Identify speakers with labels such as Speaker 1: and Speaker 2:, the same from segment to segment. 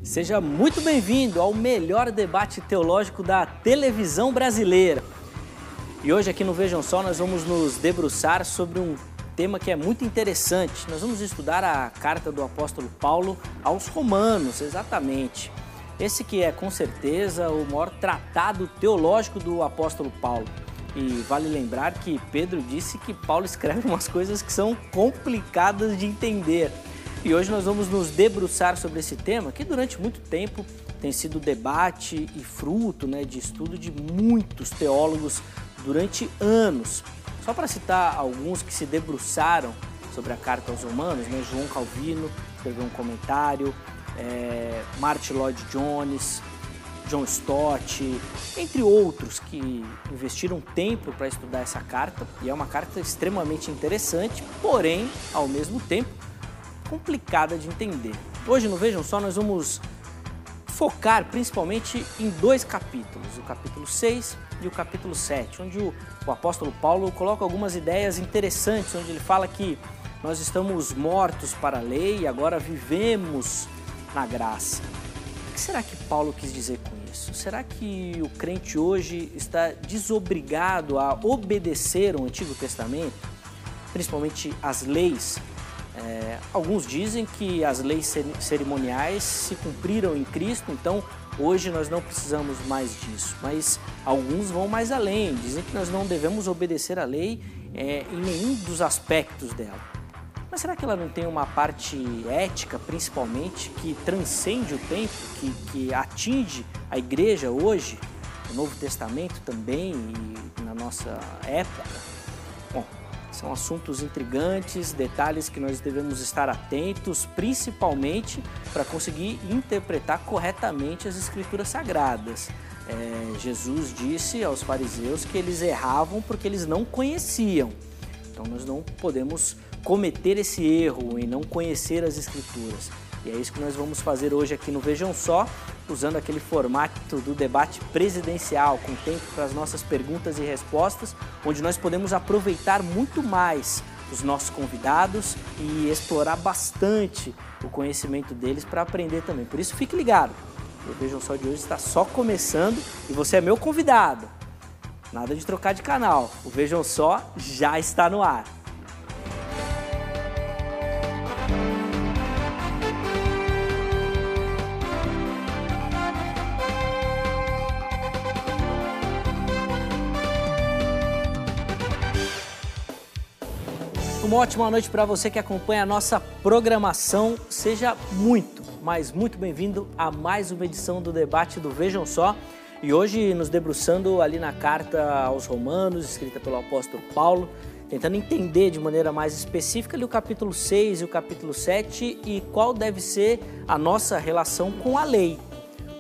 Speaker 1: Seja muito bem-vindo ao melhor debate teológico da televisão brasileira. E hoje aqui no Vejam Só nós vamos nos debruçar sobre um tema que é muito interessante. Nós vamos estudar a carta do apóstolo Paulo aos Romanos, exatamente. Esse que é com certeza o maior tratado teológico do apóstolo Paulo. E vale lembrar que Pedro disse que Paulo escreve umas coisas que são complicadas de entender. E hoje nós vamos nos debruçar sobre esse tema que durante muito tempo tem sido debate e fruto, de estudo de muitos teólogos durante anos. Só para citar alguns que se debruçaram sobre a carta aos Romanos, João Calvino escreveu um comentário, Martyn Lloyd-Jones, John Stott, entre outros que investiram tempo para estudar essa carta. E é uma carta extremamente interessante, porém, ao mesmo tempo, complicada de entender. Hoje no Vejam Só nós vamos focar principalmente em dois capítulos, o capítulo 6 e o capítulo 7, onde o apóstolo Paulo coloca algumas ideias interessantes, onde ele fala que nós estamos mortos para a lei e agora vivemos na graça. O que será que Paulo quis dizer com isso? Será que o crente hoje está desobrigado a obedecer o Antigo Testamento, principalmente as leis? Alguns dizem que as leis cerimoniais se cumpriram em Cristo, então hoje nós não precisamos mais disso. Mas alguns vão mais além, dizem que nós não devemos obedecer à lei em nenhum dos aspectos dela. Mas será que ela não tem uma parte ética, principalmente, que transcende o tempo, que atinge a igreja hoje, o Novo Testamento também e na nossa época? Bom, são assuntos intrigantes, detalhes que nós devemos estar atentos, principalmente para conseguir interpretar corretamente as Escrituras Sagradas. Jesus disse aos fariseus que eles erravam porque eles não conheciam. Então nós não podemos cometer esse erro em não conhecer as Escrituras. E é isso que nós vamos fazer hoje aqui no Vejam Só, usando aquele formato do debate presidencial, com tempo para as nossas perguntas e respostas, onde nós podemos aproveitar muito mais os nossos convidados e explorar bastante o conhecimento deles para aprender também. Por isso, fique ligado. O Vejam Só de hoje está só começando e você é meu convidado. Nada de trocar de canal. O Vejam Só já está no ar. Uma ótima noite para você que acompanha a nossa programação. Seja muito, mas muito bem-vindo a mais uma edição do debate do Vejam Só. E hoje nos debruçando ali na carta aos Romanos, escrita pelo apóstolo Paulo, tentando entender de maneira mais específica ali o capítulo 6 e o capítulo 7 e qual deve ser a nossa relação com a lei.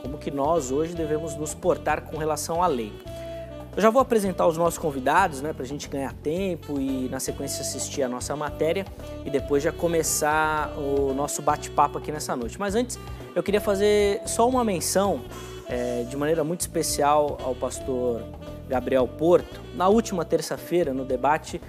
Speaker 1: Como que nós hoje devemos nos portar com relação à lei. Eu já vou apresentar os nossos convidados, para a gente ganhar tempo e na sequência assistir a nossa matéria e depois já começar o nosso bate-papo aqui nessa noite. Mas antes eu queria fazer só uma menção de maneira muito especial ao pastor Gabriel Porto. Na última terça-feira, no debate,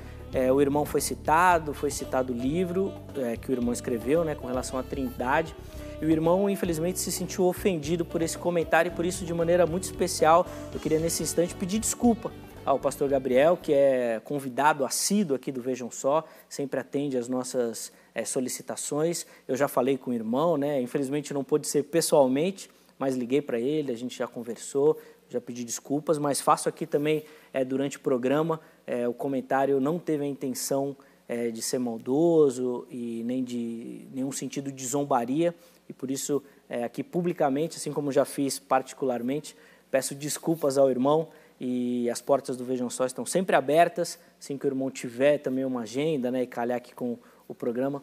Speaker 1: o irmão foi citado o livro que o irmão escreveu com relação à Trindade. E o irmão, infelizmente, se sentiu ofendido por esse comentário e por isso, de maneira muito especial, eu queria nesse instante pedir desculpa ao pastor Gabriel, que é convidado assíduo aqui do Vejam Só, sempre atende às nossas solicitações. Eu já falei com o irmão, infelizmente não pôde ser pessoalmente, mas liguei para ele, a gente já conversou, já pedi desculpas, mas faço aqui também, durante o programa, o comentário não teve a intenção de ser maldoso e nem de nenhum sentido de zombaria, e por isso, aqui publicamente, assim como já fiz particularmente, peço desculpas ao irmão e as portas do Vejam Só estão sempre abertas, assim que o irmão tiver também uma agenda e calhar aqui com o programa,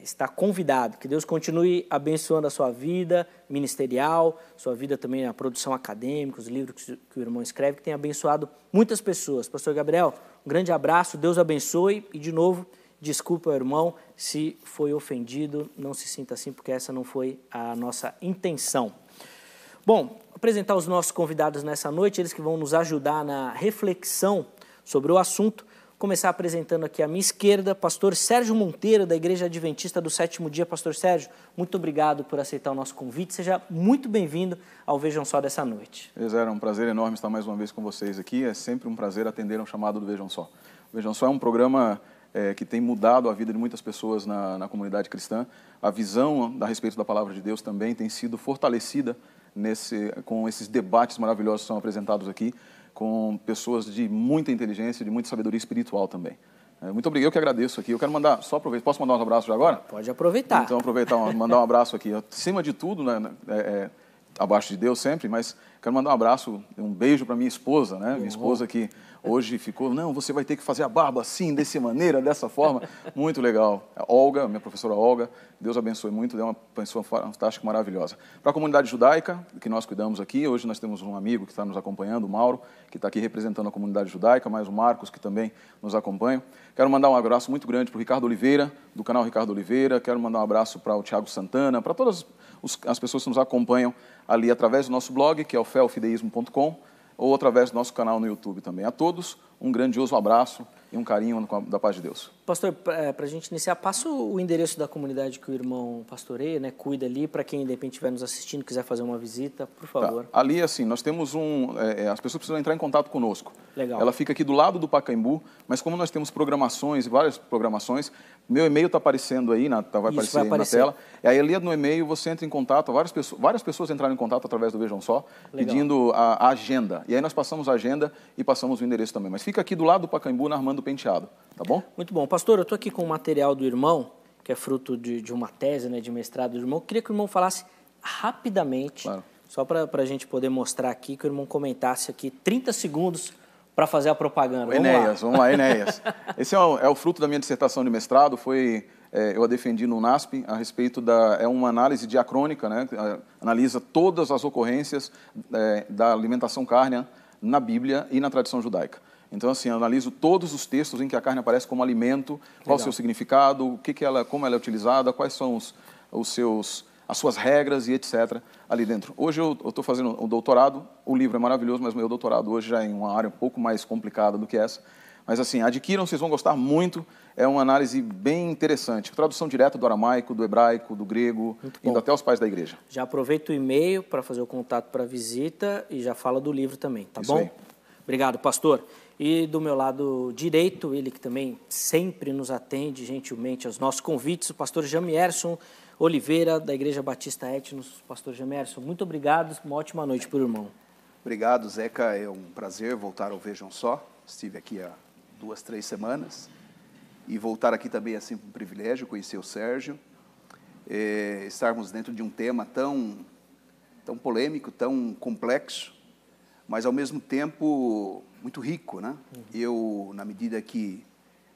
Speaker 1: está convidado. Que Deus continue abençoando a sua vida ministerial, sua vida também na produção acadêmica, os livros que o irmão escreve, que tem abençoado muitas pessoas. Pastor Gabriel, um grande abraço, Deus abençoe e, de novo, desculpe ao irmão se foi ofendido, não se sinta assim, porque essa não foi a nossa intenção. Bom, apresentar os nossos convidados nessa noite, eles que vão nos ajudar na reflexão sobre o assunto. começar apresentando aqui à minha esquerda, pastor Sérgio Monteiro, da Igreja Adventista do Sétimo Dia. Pastor Sérgio, muito obrigado por aceitar o nosso convite. Seja muito bem-vindo ao Vejam Só dessa noite.
Speaker 2: Era um prazer enorme estar mais uma vez com vocês aqui. É sempre um prazer atender ao chamado do Vejam Só. O Vejam Só é um programa que tem mudado a vida de muitas pessoas na comunidade cristã. A visão a respeito da palavra de Deus também tem sido fortalecida com esses debates maravilhosos que são apresentados aqui, com pessoas de muita inteligência, de muita sabedoria espiritual também. Muito obrigado, eu que agradeço aqui. Eu quero mandar, posso mandar um abraço já agora?
Speaker 1: Pode aproveitar.
Speaker 2: Então, mandar um abraço aqui. Acima de tudo, abaixo de Deus sempre, mas quero mandar um abraço, um beijo para minha esposa, né? Minha esposa que hoje ficou, não, você vai ter que fazer a barba assim, dessa maneira, dessa forma. Muito legal. A Olga, minha professora Olga, Deus abençoe muito, é uma pessoa fantástica, maravilhosa. Para a comunidade judaica, que nós cuidamos aqui, hoje nós temos um amigo que está nos acompanhando, o Mauro, que está aqui representando a comunidade judaica, mais o Marcos, que também nos acompanha. Quero mandar um abraço muito grande para o Ricardo Oliveira, do canal Ricardo Oliveira. Quero mandar um abraço para o Thiago Santana, para todas as pessoas que nos acompanham ali através do nosso blog, que é o feofideísmo.com, ou através do nosso canal no YouTube também. A todos, um grandioso abraço e um carinho da paz de Deus.
Speaker 1: Pastor, para a gente iniciar, passa o endereço da comunidade que o irmão pastoreia, né? Cuida ali, para quem de repente estiver nos assistindo, quiser fazer uma visita, por favor.
Speaker 2: Tá. Ali, assim, nós temos as pessoas precisam entrar em contato conosco.
Speaker 1: Legal.
Speaker 2: Ela fica aqui do lado do Pacaembu, mas como nós temos programações, várias programações, meu e-mail está aparecendo aí, vai aparecer aí na tela. E aí ali no e-mail você entra em contato, várias pessoas entraram em contato através do Vejam Só, Legal. Pedindo a agenda. E aí nós passamos a agenda e passamos o endereço também. Mas fica aqui do lado do Pacaembu, na Armando Penteado, tá bom?
Speaker 1: Muito bom. Pastor, eu estou aqui com o material do irmão, que é fruto de uma tese, né, de mestrado do irmão. Eu queria que o irmão falasse rapidamente, claro. Só para a gente poder mostrar aqui, que o irmão comentasse aqui 30 segundos para fazer a propaganda.
Speaker 2: Vamos lá, Enéas. Esse é o fruto da minha dissertação de mestrado, eu a defendi no NASP, a respeito é uma análise diacrônica, né, analisa todas as ocorrências da alimentação cárnea na Bíblia e na tradição judaica. Então, assim, eu analiso todos os textos em que a carne aparece como alimento, qual o seu significado, como ela é utilizada, quais são as suas regras e etc. ali dentro. Hoje eu estou fazendo um doutorado, o livro é maravilhoso, mas o meu doutorado hoje já é em uma área um pouco mais complicada do que essa. Mas, assim, adquiram, vocês vão gostar muito, é uma análise bem interessante. Tradução direta do aramaico, do hebraico, do grego, indo até os pais da igreja.
Speaker 1: Já aproveita o e-mail para fazer o contato para a visita e já fala do livro também, tá bom? Aí. Obrigado, pastor. E do meu lado direito, ele que também sempre nos atende gentilmente aos nossos convites, o pastor Jamierson Oliveira, da Igreja Batista Etnos. Pastor Jamierson, muito obrigado, uma ótima noite para o irmão.
Speaker 3: Obrigado, Zeca, é um prazer voltar ao Vejam Só. Estive aqui há 2, 3 semanas e voltar aqui também é sempre um privilégio, conhecer o Sérgio, estarmos dentro de um tema tão polêmico, tão complexo, mas ao mesmo tempo muito rico, né? Eu, na medida que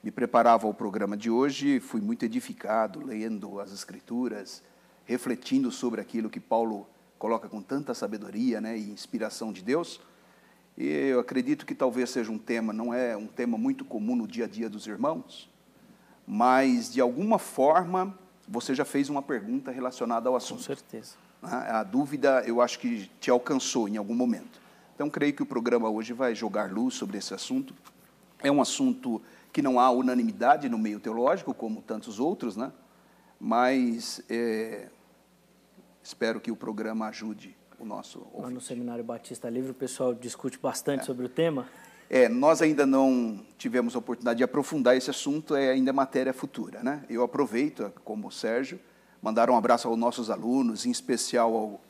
Speaker 3: me preparava ao programa de hoje, fui muito edificado, lendo as Escrituras, refletindo sobre aquilo que Paulo coloca com tanta sabedoria, né, e inspiração de Deus. E eu acredito que talvez seja não é um tema muito comum no dia a dia dos irmãos, mas de alguma forma você já fez uma pergunta relacionada ao assunto.
Speaker 1: Com certeza.
Speaker 3: A dúvida, eu acho que te alcançou em algum momento. Então, creio que o programa hoje vai jogar luz sobre esse assunto. É um assunto que não há unanimidade no meio teológico, como tantos outros, né? Mas espero que o programa ajude o nosso ouvinte.
Speaker 1: Lá no Seminário Batista Livre, o pessoal discute bastante sobre o tema.
Speaker 3: Nós ainda não tivemos a oportunidade de aprofundar esse assunto, ainda é matéria futura, né? Eu aproveito, como o Sérgio, mandar um abraço aos nossos alunos, em especial ao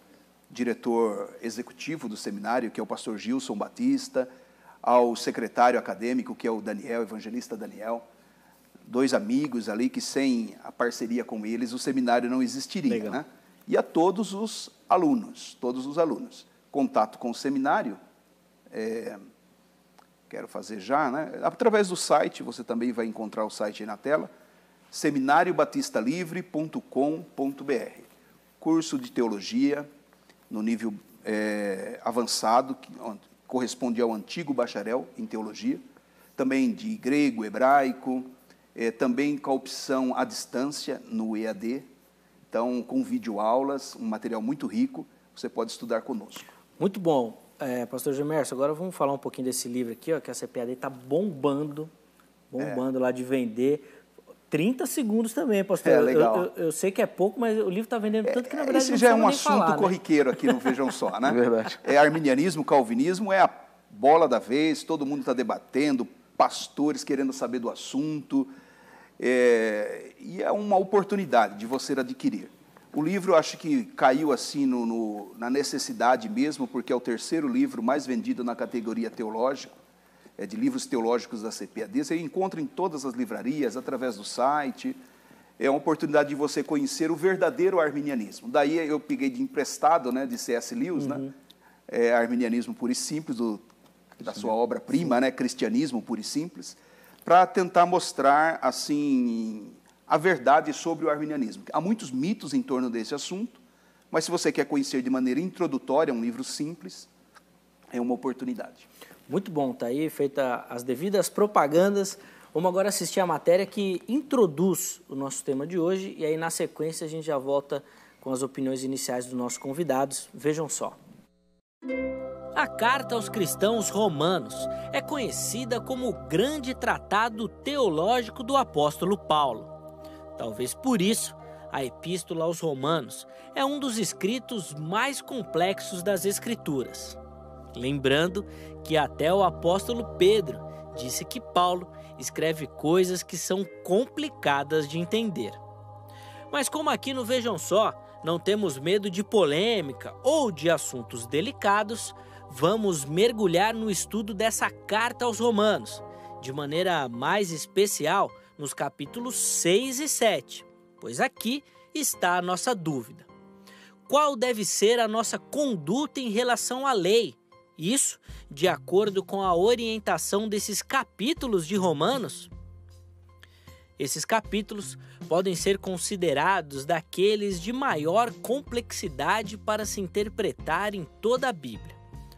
Speaker 3: diretor executivo do seminário, que é o pastor Gilson Batista, ao secretário acadêmico, que é o Daniel, evangelista Daniel, 2 amigos ali que sem a parceria com eles o seminário não existiria. Legal. Né? E a todos os alunos. Contato com o seminário, quero fazer já, né? Através do site, você também vai encontrar o site aí na tela, seminariobatistalivre.com.br. Curso de teologia no nível avançado, que corresponde ao antigo bacharel em teologia, também de grego, hebraico, também com a opção à distância no EAD, então com videoaulas, um material muito rico, você pode estudar conosco.
Speaker 1: Muito bom. Pastor Gemerson, agora vamos falar um pouquinho desse livro aqui, ó, que a CPAD está bombando bombando lá de vender. 30 segundos também, pastor.
Speaker 3: Legal.
Speaker 1: Eu sei que é pouco, mas o livro está vendendo tanto que, na verdade,
Speaker 3: esse
Speaker 1: não
Speaker 3: já é um
Speaker 1: nem
Speaker 3: assunto
Speaker 1: falar,
Speaker 3: corriqueiro aqui no Vejam Só, né?
Speaker 2: Verdade.
Speaker 3: Arminianismo, calvinismo, é a bola da vez, todo mundo está debatendo, pastores querendo saber do assunto, e é uma oportunidade de você adquirir. O livro, acho que caiu assim na necessidade mesmo, porque é o terceiro livro mais vendido na categoria teológico, de livros teológicos da CPAD. Você encontra em todas as livrarias, através do site. É uma oportunidade de você conhecer o verdadeiro arminianismo. Daí eu peguei de emprestado, né, de C.S. Lewis, né, Arminianismo Puro e Simples, da sua obra-prima, né, Cristianismo Puro e Simples, para tentar mostrar assim a verdade sobre o arminianismo. Há muitos mitos em torno desse assunto, mas se você quer conhecer de maneira introdutória, um livro simples, é uma oportunidade.
Speaker 1: Muito bom, tá aí feita as devidas propagandas. Vamos agora assistir a matéria que introduz o nosso tema de hoje e aí na sequência a gente já volta com as opiniões iniciais dos nossos convidados. Vejam só. A Carta aos Cristãos Romanos é conhecida como o grande tratado teológico do apóstolo Paulo. Talvez por isso, a Epístola aos Romanos é um dos escritos mais complexos das Escrituras. Lembrando que até o apóstolo Pedro disse que Paulo escreve coisas que são complicadas de entender. Mas como aqui no Vejam Só, não temos medo de polêmica ou de assuntos delicados, vamos mergulhar no estudo dessa carta aos Romanos, de maneira mais especial nos capítulos 6 e 7, pois aqui está a nossa dúvida. Qual deve ser a nossa conduta em relação à lei? Isso de acordo com a orientação desses capítulos de Romanos? Esses capítulos podem ser considerados daqueles de maior complexidade para se interpretar em toda a Bíblia.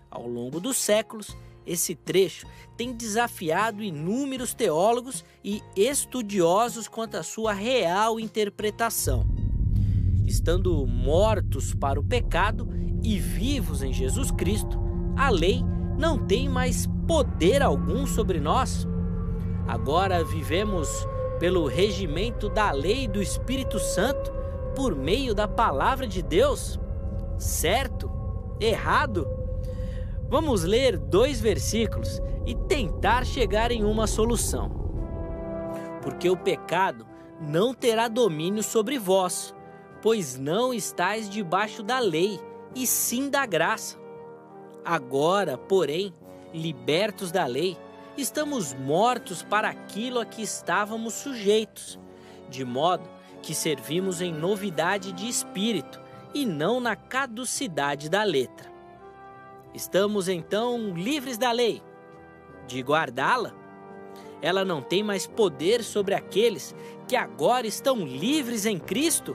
Speaker 1: Ao longo dos séculos, esse trecho tem desafiado inúmeros teólogos e estudiosos quanto à sua real interpretação. Estando mortos para o pecado e vivos em Jesus Cristo, a lei não tem mais poder algum sobre nós? Agora vivemos pelo regimento da lei do Espírito Santo por meio da palavra de Deus? Certo? Errado? Vamos ler 2 versículos e tentar chegar em uma solução. Porque o pecado não terá domínio sobre vós, pois não estáis debaixo da lei, e sim da graça. Agora, porém, libertos da lei, estamos mortos para aquilo a que estávamos sujeitos, de modo que servimos em novidade de espírito e não na caducidade da letra. Estamos então livres da lei, de guardá-la? Ela não tem mais poder sobre aqueles que agora estão livres em Cristo?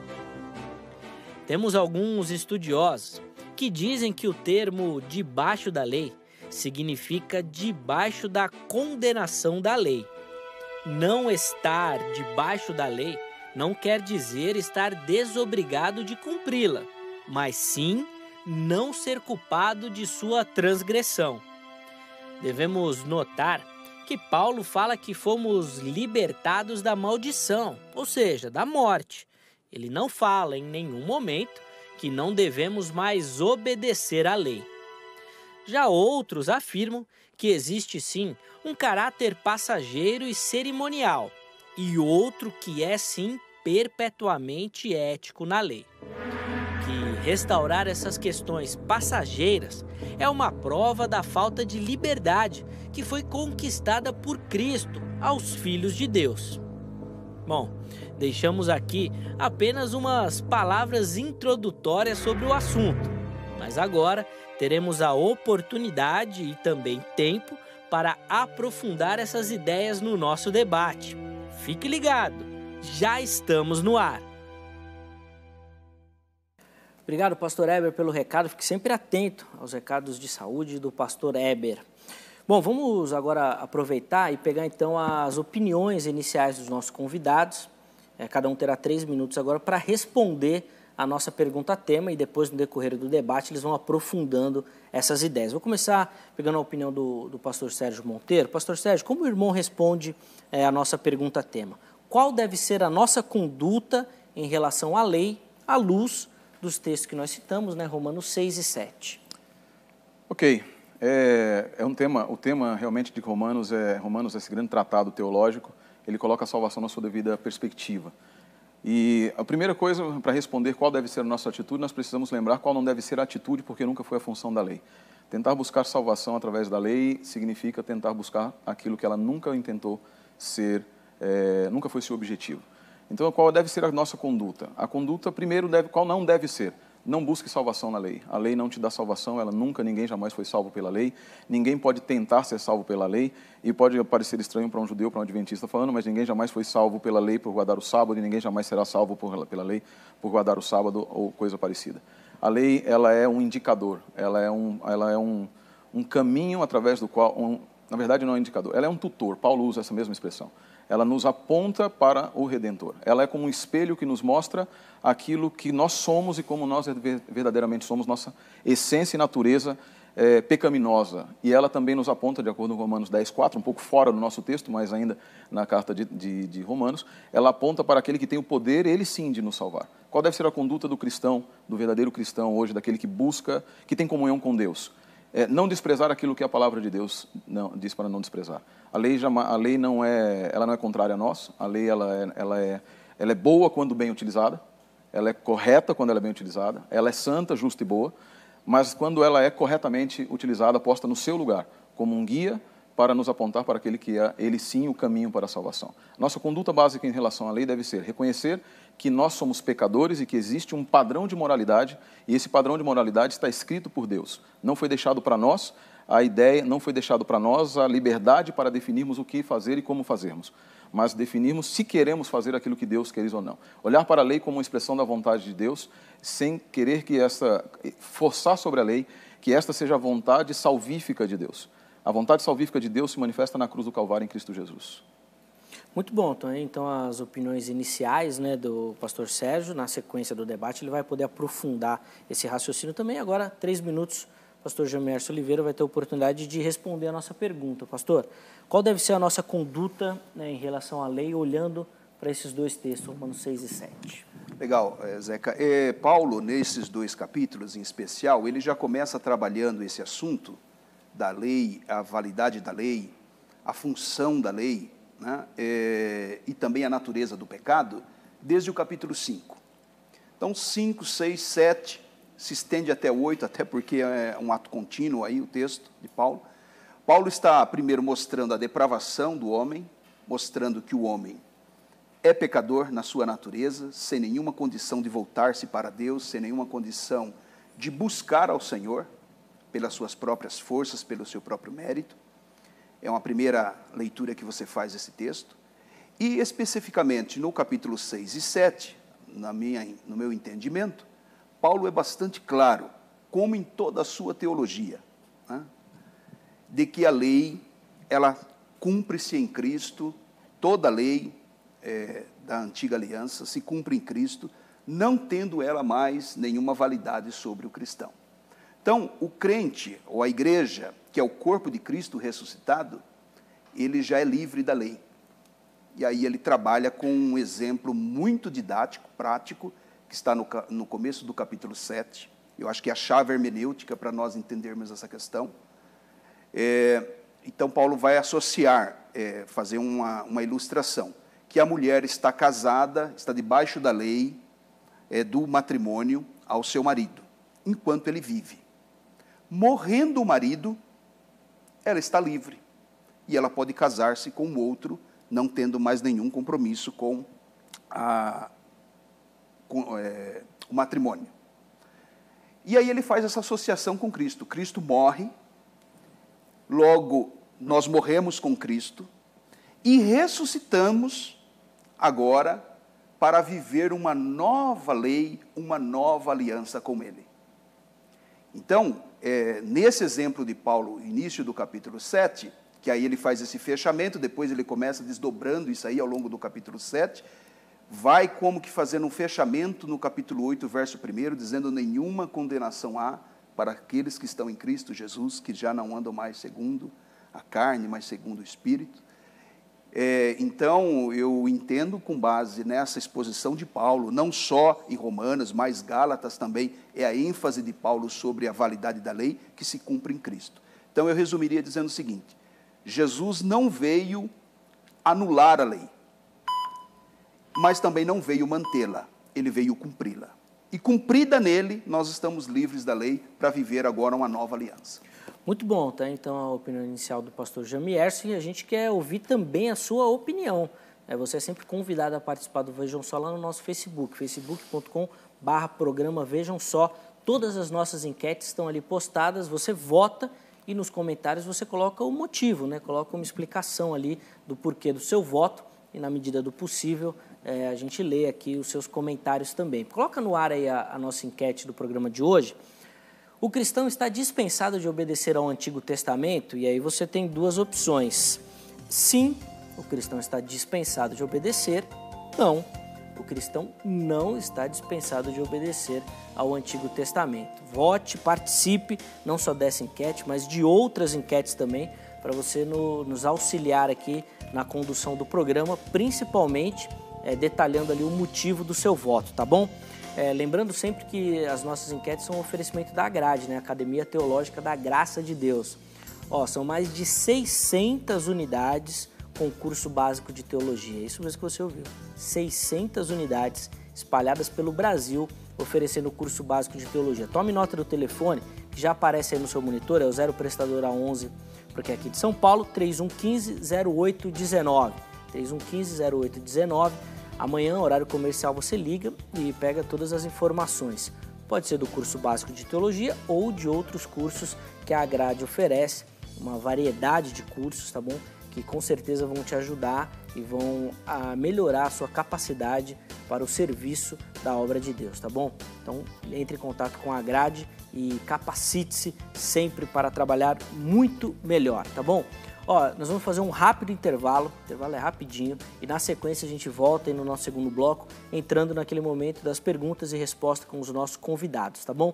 Speaker 1: Temos alguns estudiosos que dizem que o termo debaixo da lei significa debaixo da condenação da lei. Não estar debaixo da lei não quer dizer estar desobrigado de cumpri-la, mas sim não ser culpado de sua transgressão. Devemos notar que Paulo fala que fomos libertados da maldição, ou seja, da morte. Ele não fala em nenhum momento que não devemos mais obedecer à lei. Já outros afirmam que existe sim um caráter passageiro e cerimonial, e outro que é sim perpetuamente ético na lei. Que restaurar essas questões passageiras é uma prova da falta de liberdade que foi conquistada por Cristo aos filhos de Deus. Bom, deixamos aqui apenas umas palavras introdutórias sobre o assunto, mas agora teremos a oportunidade e também tempo para aprofundar essas ideias no nosso debate. Fique ligado, já estamos no ar. Obrigado, pastor Heber, pelo recado. Fique sempre atento aos recados de saúde do pastor Heber. Bom, vamos agora aproveitar e pegar então as opiniões iniciais dos nossos convidados. Cada um terá 3 minutos agora para responder a nossa pergunta-tema e depois, no decorrer do debate, eles vão aprofundando essas ideias. Vou começar pegando a opinião do pastor Sérgio Monteiro. Pastor Sérgio, como o irmão responde a nossa pergunta-tema? Qual deve ser a nossa conduta em relação à lei, à luz dos textos que nós citamos, né, Romanos 6 e 7?
Speaker 2: Ok. O tema realmente de Romanos, esse grande tratado teológico, ele coloca a salvação na sua devida perspectiva. E a primeira coisa, para responder qual deve ser a nossa atitude, nós precisamos lembrar qual não deve ser a atitude, porque nunca foi a função da lei. Tentar buscar salvação através da lei significa tentar buscar aquilo que ela nunca intentou ser, nunca foi seu objetivo. Então, qual deve ser a nossa conduta? A conduta, primeiro, qual não deve ser? Não busque salvação na lei. A lei não te dá salvação, ninguém jamais foi salvo pela lei. Ninguém pode tentar ser salvo pela lei. E pode parecer estranho para um judeu, para um adventista falando, mas ninguém jamais foi salvo pela lei por guardar o sábado e ninguém jamais será salvo pela lei por guardar o sábado ou coisa parecida. A lei, ela é um indicador, ela é um caminho através do qual, na verdade não é um indicador, ela é um tutor. Paulo usa essa mesma expressão. Ela nos aponta para o Redentor. Ela é como um espelho que nos mostra aquilo que nós somos e como nós verdadeiramente somos, nossa essência e natureza pecaminosa. E ela também nos aponta, de acordo com Romanos 10:4, um pouco fora do nosso texto, mas ainda na carta de Romanos, ela aponta para aquele que tem o poder, ele sim, de nos salvar. Qual deve ser a conduta do cristão, do verdadeiro cristão hoje, daquele que busca, que tem comunhão com Deus? Não desprezar aquilo que a palavra de Deus diz para não desprezar. A lei não é contrária a nós. A lei ela é boa quando bem utilizada. Ela é correta quando ela é bem utilizada. Ela é santa, justa e boa. Mas quando ela é corretamente utilizada, posta no seu lugar, como um guia para nos apontar para aquele que é, ele sim, o caminho para a salvação. Nossa conduta básica em relação à lei deve ser reconhecer que nós somos pecadores e que existe um padrão de moralidade, e esse padrão de moralidade está escrito por Deus. Não foi deixado para nós não foi deixado para nós a liberdade para definirmos o que fazer e como fazermos, mas definirmos se queremos fazer aquilo que Deus quer ou não. Olhar para a lei como uma expressão da vontade de Deus, sem querer forçar sobre a lei, que esta seja a vontade salvífica de Deus. A vontade salvífica de Deus se manifesta na cruz do Calvário em Cristo Jesus.
Speaker 1: Muito bom, então as opiniões iniciais, né, do pastor Sérgio. Na sequência do debate ele vai poder aprofundar esse raciocínio também. Agora, 3 minutos, o pastor Geomércio Oliveira vai ter a oportunidade de responder a nossa pergunta. Pastor, qual deve ser a nossa conduta, né, em relação à lei, olhando para esses dois textos, Romanos 6 e 7?
Speaker 3: Legal, Zeca. Paulo, nesses 2 capítulos em especial, ele já começa trabalhando esse assunto da lei, a validade da lei, a função da lei, né? E também a natureza do pecado, desde o capítulo 5. Então, 5, 6, 7, se estende até 8, até porque é um ato contínuo aí o texto de Paulo. Paulo está, primeiro, mostrando a depravação do homem, mostrando que o homem é pecador na sua natureza, sem nenhuma condição de voltar-se para Deus, sem nenhuma condição de buscar ao Senhor, pelas suas próprias forças, pelo seu próprio mérito. É uma primeira leitura que você faz desse texto. E, especificamente, no capítulo 6 e 7, no meu entendimento, Paulo é bastante claro, como em toda a sua teologia, né, de que a lei, ela cumpre-se em Cristo, toda a lei da antiga aliança se cumpre em Cristo, não tendo ela mais nenhuma validade sobre o cristão. Então, o crente, ou a igreja, que é o corpo de Cristo ressuscitado, ele já é livre da lei. E aí ele trabalha com um exemplo muito didático, prático, que está no começo do capítulo 7. Eu acho que é a chave hermenêutica para nós entendermos essa questão. Então, Paulo vai associar, fazer uma ilustração, que a mulher está casada, está debaixo da lei do matrimônio ao seu marido, enquanto ele vive. Morrendo o marido, ela está livre. E ela pode casar-se com o outro, não tendo mais nenhum compromisso com o matrimônio. E aí ele faz essa associação com Cristo. Cristo morre, logo nós morremos com Cristo e ressuscitamos agora para viver uma nova lei, uma nova aliança com Ele. Então, nesse exemplo de Paulo, início do capítulo 7, que aí ele faz esse fechamento, depois ele começa desdobrando isso aí ao longo do capítulo 7, vai como que fazendo um fechamento no capítulo 8, verso 1, dizendo: nenhuma condenação há para aqueles que estão em Cristo Jesus, que já não andam mais segundo a carne, mas segundo o Espírito. Então, eu entendo, com base nessa exposição de Paulo, não só em Romanos, mas Gálatas também, é a ênfase de Paulo sobre a validade da lei que se cumpre em Cristo. Então, eu resumiria dizendo o seguinte: Jesus não veio anular a lei, mas também não veio mantê-la, ele veio cumpri-la. E cumprida nele, nós estamos livres da lei para viver agora uma nova aliança.
Speaker 1: Muito bom, tá? Então, a opinião inicial do pastor Jamierson, e a gente quer ouvir também a sua opinião. Você é sempre convidado a participar do Vejam Só lá no nosso Facebook, facebook.com/programa Vejam Só. Todas as nossas enquetes estão ali postadas, você vota e nos comentários você coloca o motivo, né? Coloca uma explicação ali do porquê do seu voto e, na medida do possível, a gente lê aqui os seus comentários também. Coloca no ar aí a nossa enquete do programa de hoje. O cristão está dispensado de obedecer ao Antigo Testamento? E aí você tem duas opções. Sim, o cristão está dispensado de obedecer. Não, o cristão não está dispensado de obedecer ao Antigo Testamento. Vote, participe, não só dessa enquete, mas de outras enquetes também, para você nos auxiliar aqui na condução do programa, principalmente detalhando ali o motivo do seu voto, tá bom? Lembrando sempre que as nossas enquetes são um oferecimento da Grade, né? Academia Teológica da Graça de Deus. São mais de 600 unidades com curso básico de teologia. É isso mesmo que você ouviu. 600 unidades espalhadas pelo Brasil, oferecendo o curso básico de teologia. Tome nota do telefone, que já aparece aí no seu monitor, é o 0 prestadora 11, porque é aqui de São Paulo, 3115-0819. 3115-0819. Amanhã, horário comercial, você liga e pega todas as informações. Pode ser do curso básico de teologia ou de outros cursos que a Grade oferece, uma variedade de cursos, tá bom? Que com certeza vão te ajudar e vão melhorar a sua capacidade para o serviço da obra de Deus, tá bom? Então, entre em contato com a Grade e capacite-se sempre para trabalhar muito melhor, tá bom? Nós vamos fazer um rápido intervalo, o intervalo é rapidinho, e na sequência a gente volta aí no nosso segundo bloco, entrando naquele momento das perguntas e respostas com os nossos convidados, tá bom?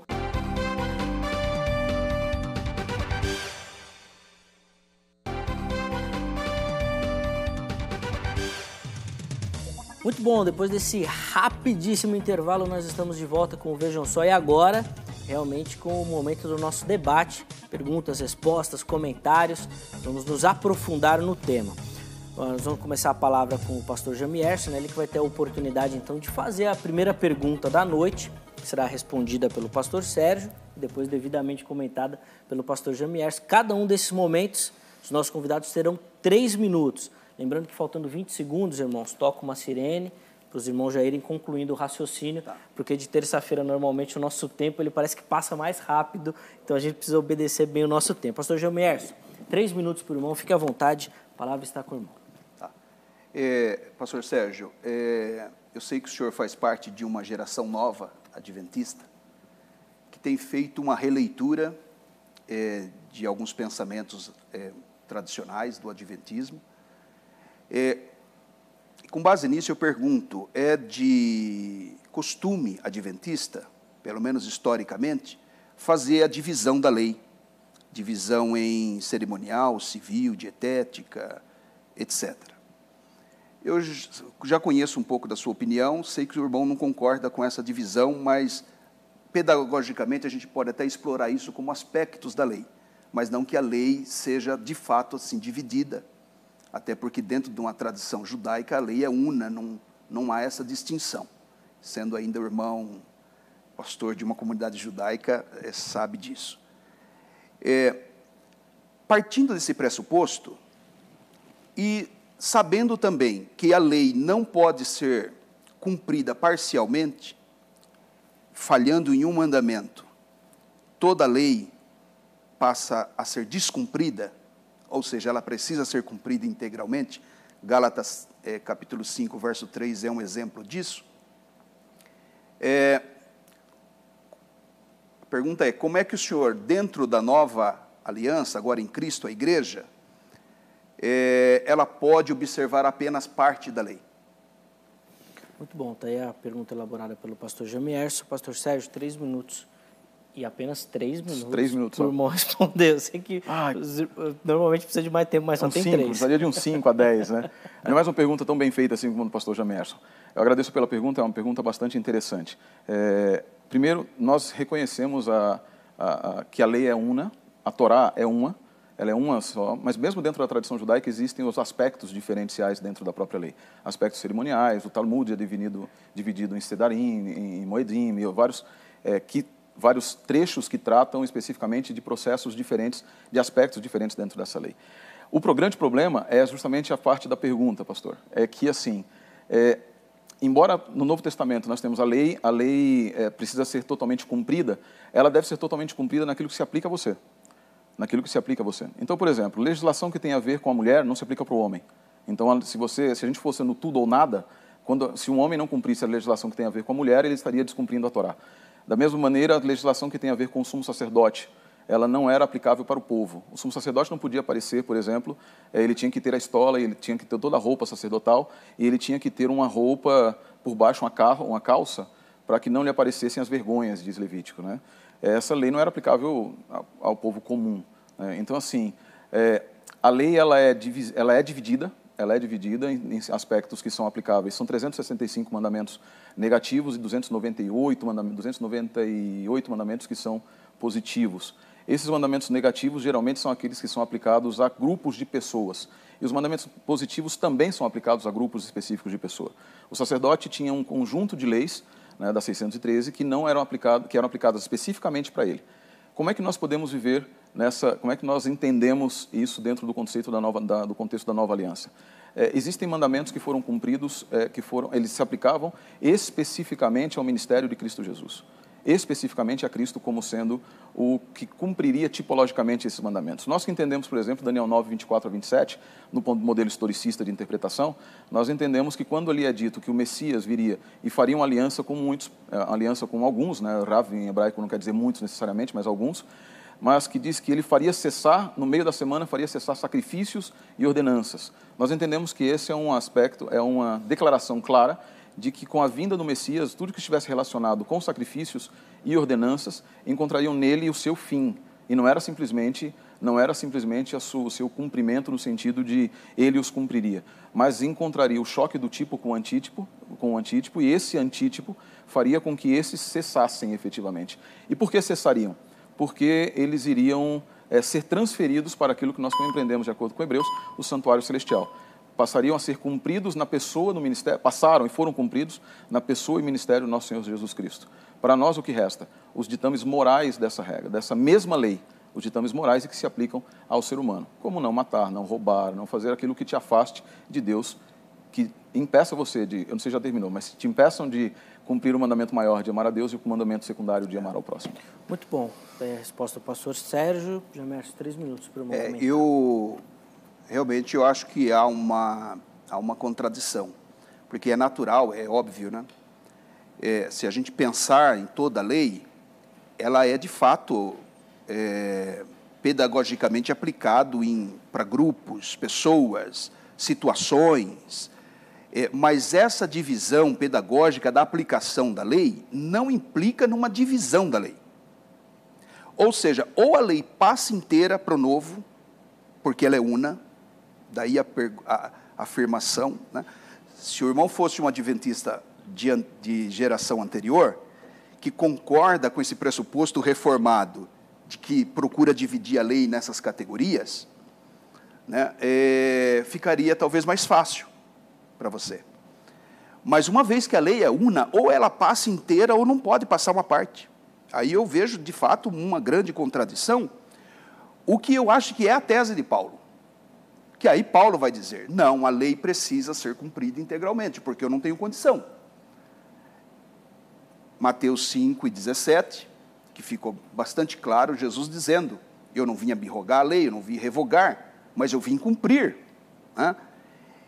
Speaker 1: Muito bom, depois desse rapidíssimo intervalo nós estamos de volta com o Vejam Só, e agora realmente com o momento do nosso debate, perguntas, respostas, comentários, vamos nos aprofundar no tema. Nós vamos começar a palavra com o pastor Jamierson, né? Ele que vai ter a oportunidade então de fazer a primeira pergunta da noite, que será respondida pelo pastor Sérgio e depois devidamente comentada pelo pastor Jamierson. Cada um desses momentos, os nossos convidados terão 3 minutos. Lembrando que faltando 20 segundos, irmãos, toca uma sirene, para os irmãos já irem concluindo o raciocínio, porque de terça-feira, normalmente, o nosso tempo ele parece que passa mais rápido, então a gente precisa obedecer bem o nosso tempo. Pastor Jamierson, 3 minutos por irmão, fique à vontade, a palavra está com o irmão.
Speaker 3: Pastor Sérgio, eu sei que o senhor faz parte de uma geração nova, adventista, que tem feito uma releitura de alguns pensamentos tradicionais do adventismo. Com base nisso, eu pergunto, é de costume adventista, pelo menos historicamente, fazer a divisão da lei, divisão em cerimonial, civil, dietética, etc. Eu já conheço um pouco da sua opinião, sei que o irmão não concorda com essa divisão, mas pedagogicamente a gente pode até explorar isso como aspectos da lei, mas não que a lei seja de fato assim dividida, até porque dentro de uma tradição judaica a lei é una, não há essa distinção. Sendo ainda o irmão pastor de uma comunidade judaica, sabe disso. Partindo desse pressuposto, e sabendo também que a lei não pode ser cumprida parcialmente, falhando em um mandamento, toda a lei passa a ser descumprida, ou seja, ela precisa ser cumprida integralmente. Gálatas, capítulo 5, verso 3, é um exemplo disso. A pergunta é, como é que o senhor, dentro da nova aliança, agora em Cristo, a igreja, ela pode observar apenas parte da lei?
Speaker 1: Muito bom, está aí a pergunta elaborada pelo pastor Jamierson. Pastor Sérgio, 3 minutos. E apenas 3 minutos.
Speaker 2: 3 minutos
Speaker 1: por irmão responder. Eu sei que normalmente precisa de mais tempo, mas só tem 3.
Speaker 2: Precisaria de uns 5 a 10, né? Não é mais uma pergunta tão bem feita assim como o pastor Jamierson. Eu agradeço pela pergunta, é uma pergunta bastante interessante. Primeiro, nós reconhecemos que a lei é una, a Torá é uma, ela é uma só, mas mesmo dentro da tradição judaica existem os aspectos diferenciais dentro da própria lei. Aspectos cerimoniais, o Talmud é dividido em Sedarim, em Moedim, e vários trechos que tratam especificamente de processos diferentes, de aspectos diferentes dentro dessa lei. O grande problema é justamente a parte da pergunta, pastor, é que assim, embora no Novo Testamento nós temos a lei precisa ser totalmente cumprida, ela deve ser totalmente cumprida naquilo que se aplica a você. Então, por exemplo, legislação que tem a ver com a mulher não se aplica para o homem. Então, se a gente fosse no tudo ou nada, se um homem não cumprisse a legislação que tem a ver com a mulher, ele estaria descumprindo a Torá. Da mesma maneira, a legislação que tem a ver com o sumo sacerdote, ela não era aplicável para o povo. O sumo sacerdote não podia aparecer, por exemplo, ele tinha que ter a estola, ele tinha que ter toda a roupa sacerdotal, e ele tinha que ter uma roupa por baixo, uma calça, para que não lhe aparecessem as vergonhas, diz Levítico, né? Essa lei não era aplicável ao povo comum, né? Então, assim, a lei ela é dividida em aspectos que são aplicáveis. São 365 mandamentos negativos e 298 mandamentos que são positivos. Esses mandamentos negativos geralmente são aqueles que são aplicados a grupos de pessoas. E os mandamentos positivos também são aplicados a grupos específicos de pessoas. O sacerdote tinha um conjunto de leis, né, da 613, que eram aplicadas especificamente para ele. Como é que nós podemos viver como é que nós entendemos isso dentro do conceito do contexto da nova aliança? Existem mandamentos que foram cumpridos, eles se aplicavam especificamente ao ministério de Cristo Jesus. Especificamente a Cristo como sendo o que cumpriria tipologicamente esses mandamentos. Nós que entendemos, por exemplo, Daniel 9, 24 a 27, no modelo historicista de interpretação, nós entendemos que quando ali é dito que o Messias viria e faria uma aliança com alguns, né? Rav em hebraico não quer dizer muitos necessariamente, mas alguns, mas que diz que ele faria cessar, no meio da semana, faria cessar sacrifícios e ordenanças. Nós entendemos que esse é um aspecto, é uma declaração clara de que com a vinda do Messias, tudo que estivesse relacionado com sacrifícios e ordenanças, encontrariam nele o seu fim. E não era simplesmente o seu cumprimento no sentido de ele os cumpriria, mas encontraria o choque do tipo com o antítipo, e esse antítipo faria com que esses cessassem efetivamente. E por que cessariam? Porque eles iriam ser transferidos para aquilo que nós compreendemos, de acordo com Hebreus, o santuário celestial. Passariam a ser cumpridos na pessoa do ministério, passaram e foram cumpridos na pessoa e ministério do nosso Senhor Jesus Cristo. Para nós, o que resta? Os ditames morais dessa regra, dessa mesma lei, os ditames morais que se aplicam ao ser humano. Como não matar, não roubar, não fazer aquilo que te afaste de Deus, que impeça você eu não sei se já terminou, mas te impeçam de cumprir o mandamento maior de amar a Deus e o mandamento secundário de amar ao próximo.
Speaker 1: Muito bom. Daí a resposta do pastor Sérgio. Já merece 3 minutos para o momento.
Speaker 3: Realmente eu acho que há uma contradição, porque é natural, é óbvio, né? Se a gente pensar em toda a lei, ela é de fato pedagogicamente aplicado para grupos, pessoas, situações, mas essa divisão pedagógica da aplicação da lei não implica numa divisão da lei. Ou seja, ou a lei passa inteira para o novo, porque ela é una, daí a afirmação, né? Se o irmão fosse um adventista de geração anterior, que concorda com esse pressuposto reformado, de que procura dividir a lei nessas categorias, né, ficaria talvez mais fácil para você. Mas uma vez que a lei é una, ou ela passa inteira ou não pode passar uma parte. Aí eu vejo, de fato, uma grande contradição, o que eu acho que é a tese de Paulo. Que aí Paulo vai dizer, não, a lei precisa ser cumprida integralmente, porque eu não tenho condição. Mateus 5:17, que ficou bastante claro, Jesus dizendo, eu não vim abrogar a lei, eu não vim revogar, mas eu vim cumprir. Né?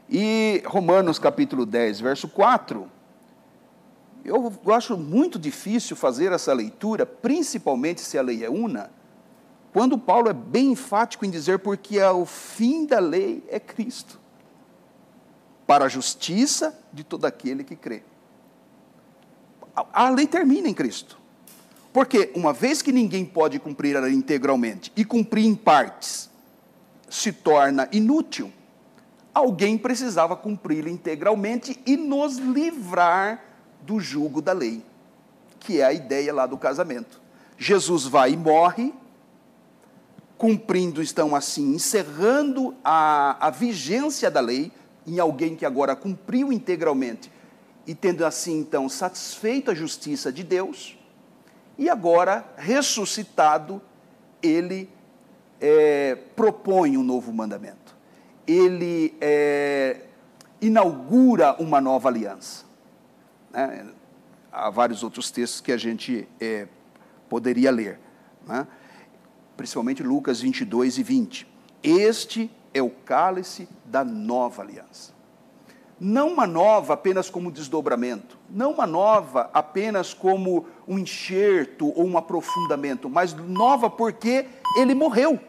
Speaker 3: E Romanos capítulo 10, verso 4, eu acho muito difícil fazer essa leitura, principalmente se a lei é una, quando Paulo é bem enfático em dizer, porque o fim da lei é Cristo, para a justiça de todo aquele que crê. A lei termina em Cristo. Porque uma vez que ninguém pode cumprir a lei integralmente e cumprir em partes se torna inútil, alguém precisava cumpri-la integralmente e nos livrar do jugo da lei, que é a ideia lá do casamento. Jesus vai e morre, cumprindo, estão assim, encerrando a vigência da lei em alguém que agora cumpriu integralmente e tendo assim, então, satisfeito a justiça de Deus, e agora, ressuscitado, ele propõe um novo mandamento. Ele inaugura uma nova aliança. Né? Há vários outros textos que a gente poderia ler, né? Principalmente Lucas 22 e 20. Este é o cálice da nova aliança. Não uma nova apenas como desdobramento, não uma nova apenas como um enxerto ou um aprofundamento, mas nova porque ele morreu.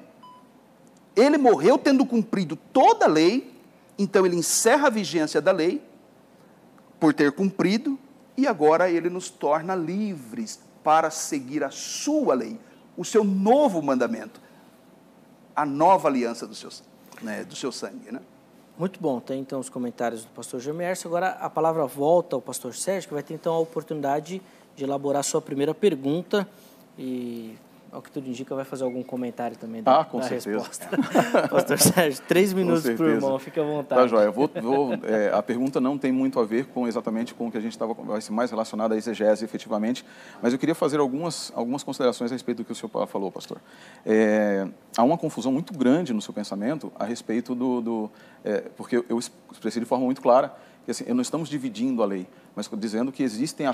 Speaker 3: Ele morreu tendo cumprido toda a lei, então ele encerra a vigência da lei, por ter cumprido, e agora ele nos torna livres para seguir a sua lei, o seu novo mandamento, a nova aliança do seu sangue, né?
Speaker 1: Muito bom, tem então os comentários do pastor Gemércio. Agora a palavra volta ao pastor Sérgio, que vai ter então a oportunidade de elaborar a sua primeira pergunta e, ao que tudo indica, vai fazer algum comentário também da resposta. Pastor Sérgio, 3 minutos para o irmão, fique à vontade.
Speaker 2: Tá, joia. A pergunta não tem muito a ver exatamente com o que a gente estava, vai ser mais relacionado à exegese efetivamente, mas eu queria fazer algumas considerações a respeito do que o senhor falou, pastor. Há uma confusão muito grande no seu pensamento a respeito porque eu expressei de forma muito clara que assim, não estamos dividindo a lei, mas dizendo que existem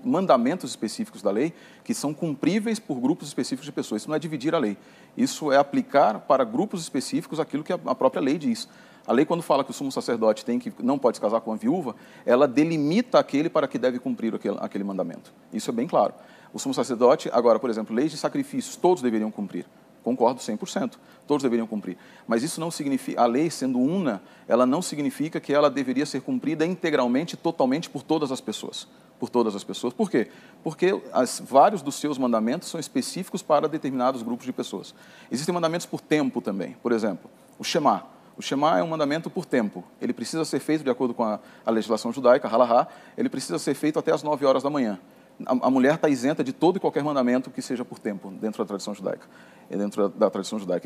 Speaker 2: mandamentos específicos da lei que são cumpríveis por grupos específicos de pessoas. Isso não é dividir a lei, isso é aplicar para grupos específicos aquilo que a própria lei diz. A lei, quando fala que o sumo sacerdote não pode se casar com uma viúva, ela delimita aquele para que deve cumprir aquele mandamento. Isso é bem claro. O sumo sacerdote, agora, por exemplo, leis de sacrifícios, todos deveriam cumprir. Concordo 100%, todos deveriam cumprir. Mas isso não significa, a lei sendo una, ela não significa que ela deveria ser cumprida integralmente, totalmente por todas as pessoas. Por todas as pessoas. Por quê? Porque vários dos seus mandamentos são específicos para determinados grupos de pessoas. Existem mandamentos por tempo também. Por exemplo, o Shema. O Shema é um mandamento por tempo. Ele precisa ser feito de acordo com a legislação judaica, halahá, ele precisa ser feito até as 9 horas da manhã. A mulher está isenta de todo e qualquer mandamento que seja por tempo, dentro da tradição judaica.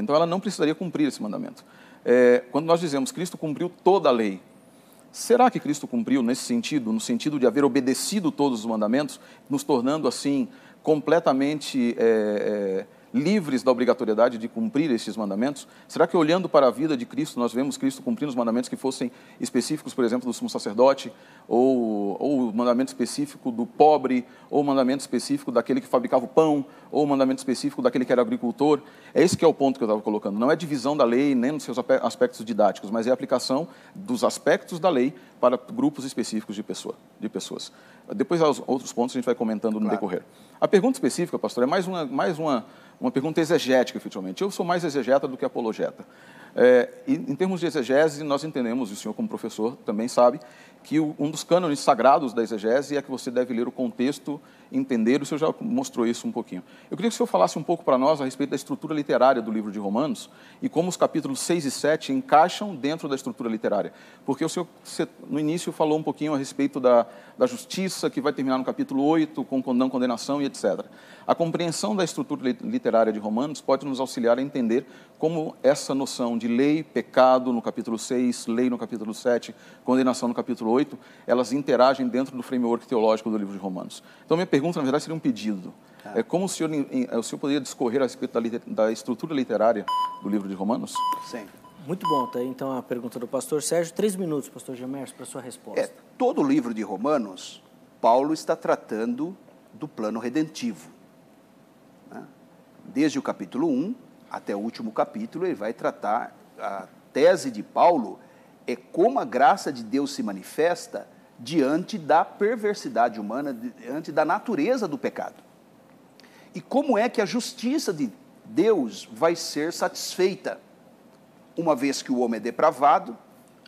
Speaker 2: Então, ela não precisaria cumprir esse mandamento. Quando nós dizemos que Cristo cumpriu toda a lei, será que Cristo cumpriu nesse sentido, no sentido de haver obedecido todos os mandamentos, nos tornando, assim, completamente livres da obrigatoriedade de cumprir esses mandamentos? Será que, olhando para a vida de Cristo, nós vemos Cristo cumprindo os mandamentos que fossem específicos, por exemplo, do sumo sacerdote, ou o mandamento específico do pobre, ou o mandamento específico daquele que fabricava o pão, ou o mandamento específico daquele que era agricultor? É esse que é o ponto que eu estava colocando. Não é divisão da lei, nem nos seus aspectos didáticos, mas é a aplicação dos aspectos da lei para grupos específicos de pessoas. Depois, aos outros pontos, a gente vai comentando no decorrer. A pergunta específica, pastor, é mais uma pergunta exegética, efetivamente. Eu sou mais exegeta do que apologeta. E, em termos de exegese, nós entendemos, e o senhor como professor também sabe, que um dos cânones sagrados da exegese é que você deve ler o contexto, entender, o senhor já mostrou isso um pouquinho. Eu queria que o senhor falasse um pouco para nós a respeito da estrutura literária do livro de Romanos e como os capítulos 6 e 7 encaixam dentro da estrutura literária. Porque o senhor, no início, falou um pouquinho a respeito da justiça, que vai terminar no capítulo 8, com não condenação e etc. A compreensão da estrutura literária de Romanos pode nos auxiliar a entender como essa noção de lei, pecado no capítulo 6, lei no capítulo 7, condenação no capítulo 8, elas interagem dentro do framework teológico do livro de Romanos. Então, minha pergunta, na verdade, seria um pedido. Como o senhor poderia discorrer a respeito da estrutura literária do livro de Romanos?
Speaker 3: Sim.
Speaker 1: Muito bom, tá aí então a pergunta do pastor Sérgio. 3 minutos, pastor Gemércio, para a sua resposta.
Speaker 3: Todo o livro de Romanos, Paulo está tratando do plano redentivo. Né? Desde o capítulo 1 até o último capítulo, ele vai tratar, a tese de Paulo é como a graça de Deus se manifesta diante da perversidade humana, diante da natureza do pecado. E como é que a justiça de Deus vai ser satisfeita, uma vez que o homem é depravado,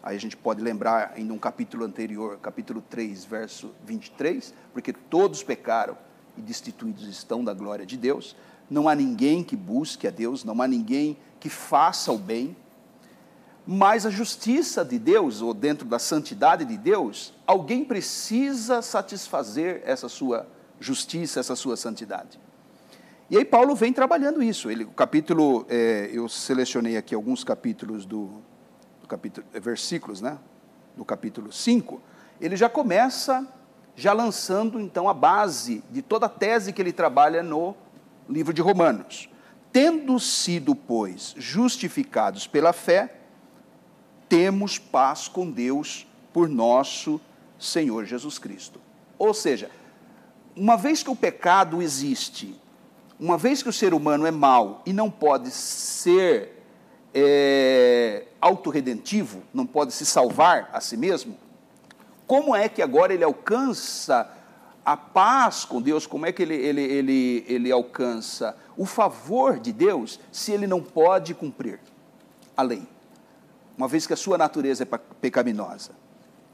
Speaker 3: Aí a gente pode lembrar ainda um capítulo anterior, capítulo 3, verso 23, porque todos pecaram e destituídos estão da glória de Deus. Não há ninguém que busque a Deus, não há ninguém que faça o bem. Mas a justiça de Deus, ou dentro da santidade de Deus, alguém precisa satisfazer essa sua justiça, essa sua santidade. E aí Paulo vem trabalhando isso. Eu selecionei aqui alguns capítulos versículos, né? No capítulo 5, ele já começa lançando então a base de toda a tese que ele trabalha no livro de Romanos. Tendo sido, pois, justificados pela fé, temos paz com Deus por nosso Senhor Jesus Cristo. Ou seja, uma vez que o pecado existe, uma vez que o ser humano é mau e não pode ser autorredentivo, não pode se salvar a si mesmo, como é que agora ele alcança a paz com Deus? Como é que ele alcança o favor de Deus se ele não pode cumprir a lei? Uma vez que a sua natureza é pecaminosa.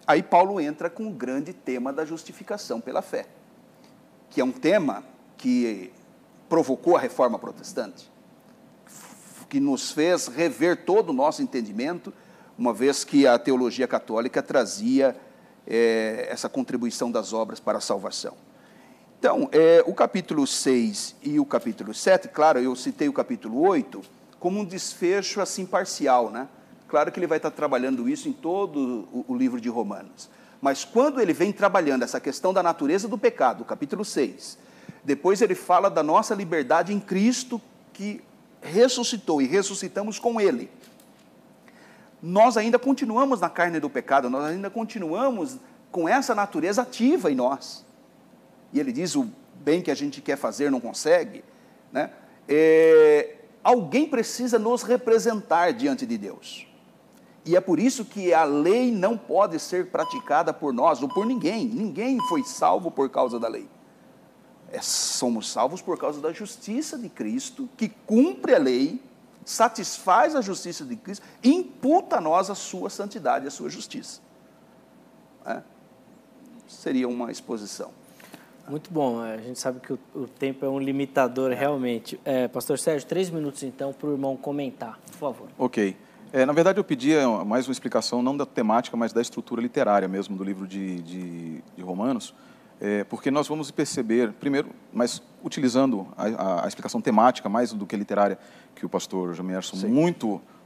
Speaker 3: Aí Paulo entra com o grande tema da justificação pela fé, que é um tema que provocou a reforma protestante, que nos fez rever todo o nosso entendimento, uma vez que a teologia católica trazia essa contribuição das obras para a salvação. Então, o capítulo 6 e o capítulo 7, claro, eu citei o capítulo 8 como um desfecho assim parcial, né? Claro que ele vai estar trabalhando isso em todo o livro de Romanos. Mas quando ele vem trabalhando essa questão da natureza do pecado, capítulo 6, depois ele fala da nossa liberdade em Cristo, que ressuscitou e ressuscitamos com Ele. Nós ainda continuamos na carne do pecado, nós ainda continuamos com essa natureza ativa em nós. E ele diz, o bem que a gente quer fazer não consegue, né? Alguém precisa nos representar diante de Deus. E é por isso que a lei não pode ser praticada por nós ou por ninguém. Ninguém foi salvo por causa da lei. Somos salvos por causa da justiça de Cristo, que cumpre a lei, satisfaz a justiça de Cristo, e imputa a nós a sua santidade, a sua justiça. Seria uma exposição.
Speaker 1: Muito bom, a gente sabe que o tempo é um limitador realmente. Pastor Sérgio, 3 minutos então para o irmão comentar, por favor.
Speaker 2: Ok. Na verdade, eu pedia mais uma explicação, não da temática, mas da estrutura literária mesmo do livro de Romanos, porque nós vamos perceber, primeiro, mas utilizando a explicação temática mais do que literária, que o pastor Jamerson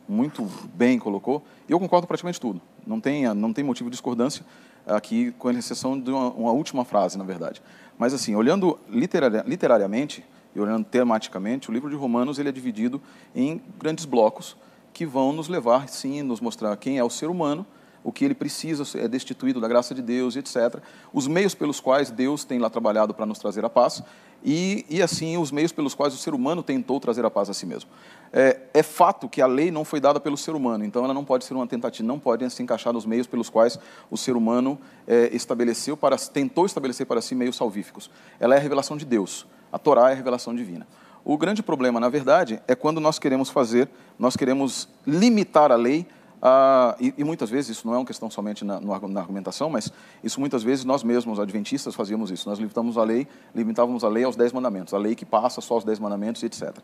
Speaker 2: muito bem colocou, eu concordo praticamente tudo, não tem motivo de discordância aqui, com exceção de uma última frase, na verdade. Mas assim, olhando literariamente e olhando tematicamente, o livro de Romanos ele é dividido em grandes blocos, que vão nos levar, sim, nos mostrar quem é o ser humano, o que ele precisa, é destituído da graça de Deus, etc. Os meios pelos quais Deus tem lá trabalhado para nos trazer a paz e assim, os meios pelos quais o ser humano tentou trazer a paz a si mesmo. É fato que a lei não foi dada pelo ser humano, então ela não pode ser uma tentativa, não pode se encaixar nos meios pelos quais o ser humano tentou estabelecer para si meios salvíficos. Ela é a revelação de Deus, a Torá é a revelação divina. O grande problema, na verdade, é quando nós queremos limitar a lei, e muitas vezes isso não é uma questão somente na argumentação, mas isso muitas vezes nós mesmos, adventistas, fazíamos isso. Nós limitávamos a lei aos 10 mandamentos, a lei que passa só aos 10 mandamentos, etc.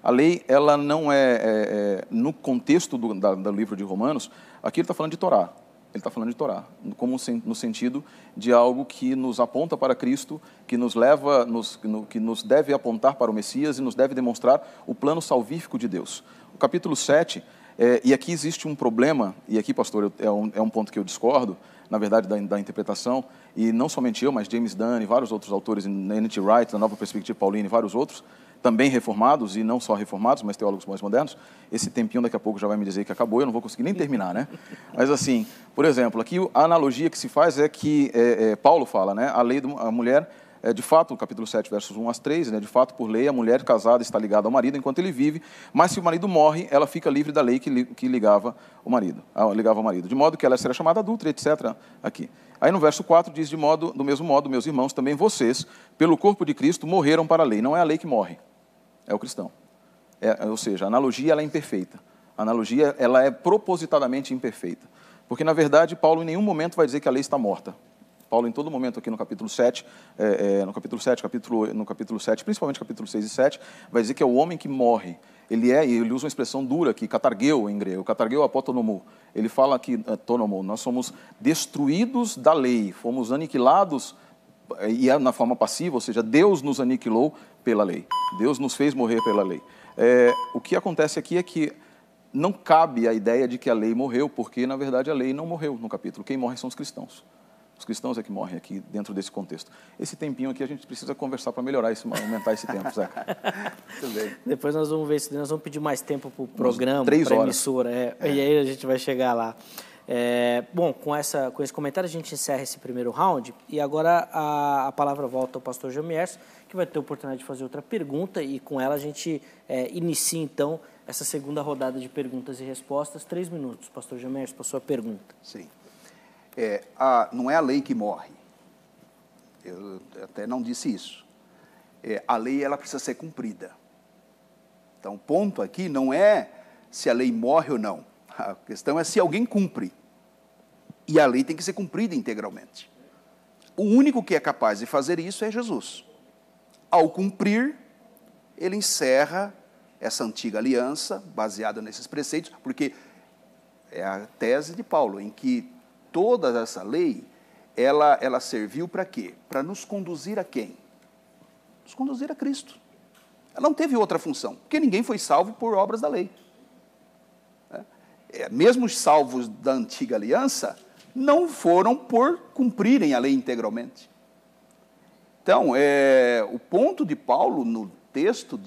Speaker 2: A lei, ela não no contexto do livro de Romanos, aqui ele está falando de Torá. Ele está falando de Torá, no sentido de algo que nos aponta para Cristo, que nos leva, que nos deve apontar para o Messias e nos deve demonstrar o plano salvífico de Deus. O capítulo 7, e aqui existe um problema, e aqui, pastor, é um ponto que eu discordo, na verdade, da interpretação, e não somente eu, mas James Dunn e vários outros autores, N.T. Wright, da Nova Perspectiva Paulina e vários outros, também reformados, e não só reformados, mas teólogos mais modernos. Esse tempinho daqui a pouco já vai me dizer que acabou, eu não vou conseguir nem terminar, né? Mas assim, por exemplo, aqui a analogia que se faz é que Paulo fala, né? A lei da mulher, de fato, no capítulo 7, versos 1 a 3, né? De fato, por lei, a mulher casada está ligada ao marido enquanto ele vive, mas se o marido morre, ela fica livre da lei que ligava ao marido, de modo que ela será chamada adúltera, etc. Aqui. Aí no verso 4 diz, do mesmo modo, meus irmãos, também vocês, pelo corpo de Cristo, morreram para a lei. Não é a lei que morre, é o cristão. Ou seja, a analogia ela é imperfeita. A analogia ela é propositadamente imperfeita. Porque, na verdade, Paulo em nenhum momento vai dizer que a lei está morta. Paulo, em todo momento, aqui no capítulo 7, principalmente capítulo 6 e 7, vai dizer que é o homem que morre. Ele usa uma expressão dura aqui, katargeu em grego, katargeu apotonomou. Ele fala aqui, tonomou, nós somos destruídos da lei, fomos aniquilados, e é na forma passiva, ou seja, Deus nos aniquilou pela lei. Deus nos fez morrer pela lei. O que acontece aqui é que não cabe a ideia de que a lei morreu, porque, na verdade, a lei não morreu no capítulo. Quem morre são os cristãos. Os cristãos é que morrem aqui dentro desse contexto. Esse tempinho aqui a gente precisa conversar para melhorar aumentar esse tempo, Zeca.
Speaker 1: Depois nós vamos ver se nós vamos pedir mais tempo para o programa, para a emissora. E aí a gente vai chegar lá. Bom, com esse comentário a gente encerra esse primeiro round e agora a palavra volta ao pastor Jamierson, que vai ter a oportunidade de fazer outra pergunta e com ela a gente inicia então essa segunda rodada de perguntas e respostas. 3 minutos, pastor Jamierson, para a sua pergunta.
Speaker 3: Sim. Não é a lei que morre. Eu até não disse isso. A lei ela precisa ser cumprida. Então, o ponto aqui não é se a lei morre ou não. A questão é se alguém cumpre. E a lei tem que ser cumprida integralmente. O único que é capaz de fazer isso é Jesus. Ao cumprir, ele encerra essa antiga aliança, baseada nesses preceitos, porque é a tese de Paulo, em que toda essa lei, ela serviu para quê? Para nos conduzir a quem? Nos conduzir a Cristo. Ela não teve outra função, porque ninguém foi salvo por obras da lei. Mesmo os salvos da antiga aliança, não foram por cumprirem a lei integralmente. Então, o ponto de Paulo no texto,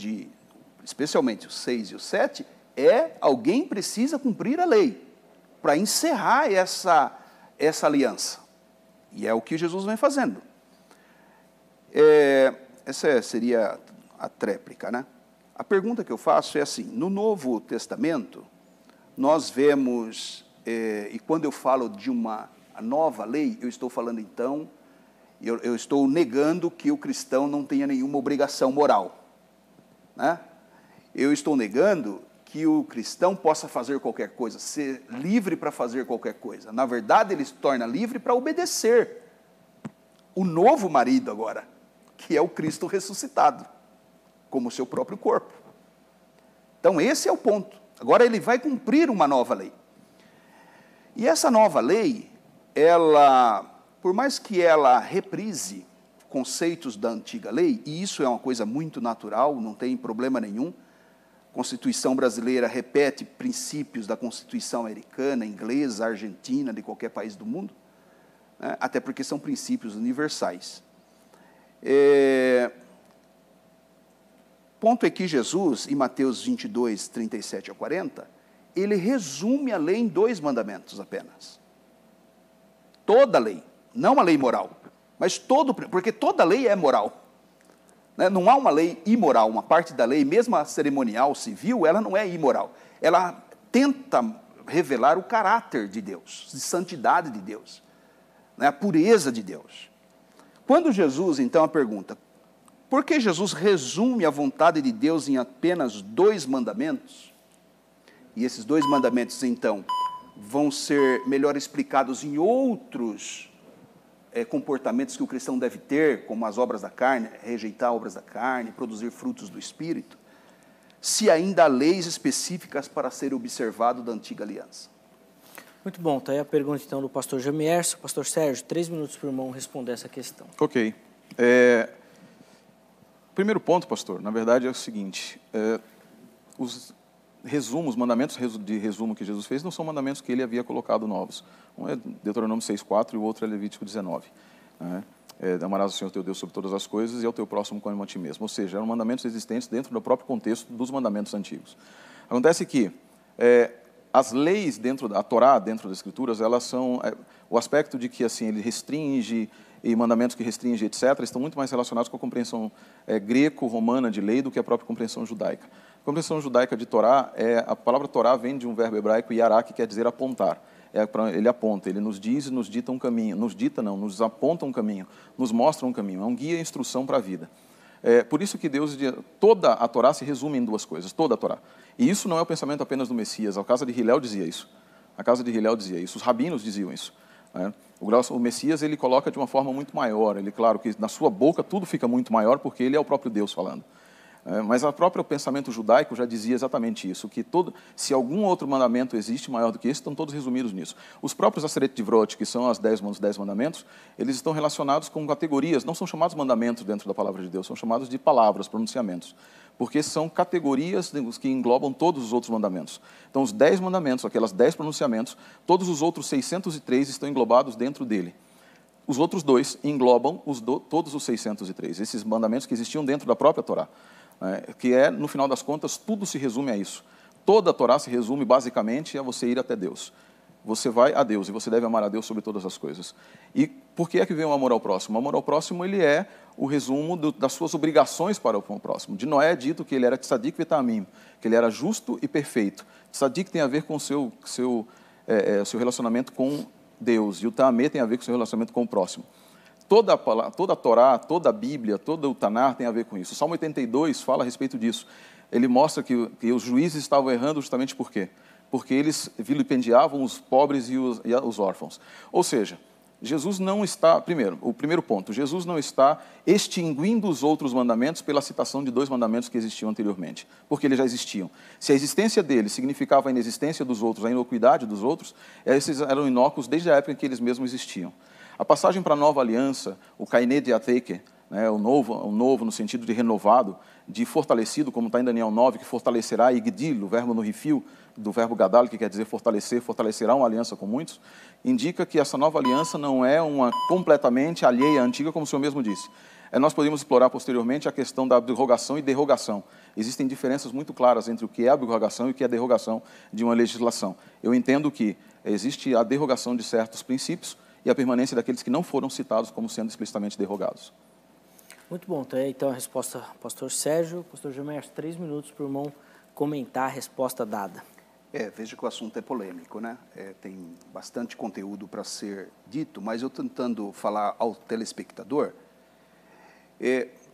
Speaker 3: especialmente o 6 e o 7, alguém precisa cumprir a lei para encerrar essa aliança. E é o que Jesus vem fazendo. Essa seria a tréplica, né? A pergunta que eu faço é assim, no Novo Testamento, nós vemos, e quando eu falo de uma nova lei, eu estou falando então, eu estou negando que o cristão não tenha nenhuma obrigação moral, né? Eu estou negando que o cristão possa fazer qualquer coisa, ser livre para fazer qualquer coisa. Na verdade, ele se torna livre para obedecer o novo marido agora, que é o Cristo ressuscitado, como seu próprio corpo. Então, esse é o ponto. Agora, ele vai cumprir uma nova lei. E essa nova lei, por mais que ela reprise conceitos da antiga lei, e isso é uma coisa muito natural, não tem problema nenhum, a Constituição brasileira repete princípios da Constituição americana, inglesa, argentina, de qualquer país do mundo, né? Até porque são princípios universais. Ponto é que Jesus, em Mateus 22, 37 a 40, ele resume a lei em 2 mandamentos apenas. Toda a lei, não a lei moral, mas porque toda lei é moral. Não há uma lei imoral, uma parte da lei, mesmo a cerimonial civil, ela não é imoral. Ela tenta revelar o caráter de Deus, de santidade de Deus, né? A pureza de Deus. Quando Jesus, então, a pergunta, por que Jesus resume a vontade de Deus em apenas 2 mandamentos? E esses 2 mandamentos, então, vão ser melhor explicados em outros comportamentos que o cristão deve ter, como as obras da carne, rejeitar obras da carne, produzir frutos do Espírito, se ainda há leis específicas para ser observado da antiga aliança.
Speaker 1: Muito bom, está aí a pergunta então do pastor Jamierson. Pastor Sérgio, 3 minutos para o irmão responder essa questão.
Speaker 2: Ok. Primeiro ponto, pastor, na verdade é o seguinte, os mandamentos de resumo que Jesus fez não são mandamentos que ele havia colocado novos. Um é Deuteronômio 6,4 e o outro é Levítico 19. Né? Amarás o Senhor teu Deus sobre todas as coisas e ao teu próximo como a ti mesmo. Ou seja, eram mandamentos existentes dentro do próprio contexto dos mandamentos antigos. Acontece que as leis dentro da Torá, dentro das Escrituras, elas são o aspecto de que assim ele restringe e mandamentos que restringe, etc., estão muito mais relacionados com a compreensão greco-romana de lei do que a própria compreensão judaica. A compreensão judaica de Torá, a palavra Torá vem de um verbo hebraico, yará, que quer dizer apontar. Ele aponta, ele nos diz e nos dita um caminho, nos aponta um caminho, nos mostra um caminho, é um guia e instrução para a vida. Por isso que toda a Torá se resume em 2 coisas, toda a Torá. E isso não é o pensamento apenas do Messias, a casa de Hillel dizia isso. a casa de Hillel dizia isso, os rabinos diziam isso. Né? O Messias, ele coloca de uma forma muito maior, ele, claro, que na sua boca tudo fica muito maior, porque ele é o próprio Deus falando. Mas o próprio pensamento judaico já dizia exatamente isso, que se algum outro mandamento existe maior do que esse, estão todos resumidos nisso. Os próprios Aseret Divrot, que são os 10 mandamentos, eles estão relacionados com categorias, não são chamados mandamentos dentro da palavra de Deus, são chamados de palavras, pronunciamentos, porque são categorias que englobam todos os outros mandamentos. Então, os 10 mandamentos, aquelas 10 pronunciamentos, todos os outros 603 estão englobados dentro dele. Os outros 2 englobam todos os 603, esses mandamentos que existiam dentro da própria Torá. Que no final das contas, tudo se resume a isso. Toda a Torá se resume basicamente a você ir até Deus. Você vai a Deus e você deve amar a Deus sobre todas as coisas. E por que é que vem o amor ao próximo? O amor ao próximo, ele é o resumo das suas obrigações para o próximo. De Noé é dito que ele era tzadik vetamim, que ele era justo e perfeito. Tzadik tem a ver com o seu relacionamento com Deus, e o tamé tem a ver com o seu relacionamento com o próximo. Toda a Torá, toda a Bíblia, todo o Tanar tem a ver com isso. O Salmo 82 fala a respeito disso. Ele mostra que os juízes estavam errando justamente por quê? Porque eles vilipendiavam os pobres e os órfãos. Ou seja, Jesus não está, o primeiro ponto, Jesus não está extinguindo os outros mandamentos pela citação de 2 mandamentos que existiam anteriormente, porque eles já existiam. Se a existência deles significava a inexistência dos outros, a inocuidade dos outros, esses eram inócuos desde a época em que eles mesmos existiam. A passagem para a nova aliança, o Kainé de Ateke, o novo no sentido de renovado, de fortalecido, como está em Daniel 9, que fortalecerá Igdil, o verbo no rifil, do verbo gadal, que quer dizer fortalecer, fortalecerá uma aliança com muitos, indica que essa nova aliança não é uma completamente alheia à antiga, como o senhor mesmo disse. Nós podemos explorar posteriormente a questão da abrogação e derrogação. Existem diferenças muito claras entre o que é abrogação e o que é derrogação de uma legislação. Eu entendo que existe a derrogação de certos princípios, e a permanência daqueles que não foram citados como sendo explicitamente derrogados.
Speaker 1: Muito bom. Então, a resposta do pastor Sérgio. Pastor Gilmar, 3 minutos para o irmão comentar a resposta dada.
Speaker 3: Veja que o assunto é polêmico, né? Tem bastante conteúdo para ser dito, mas eu tentando falar ao telespectador,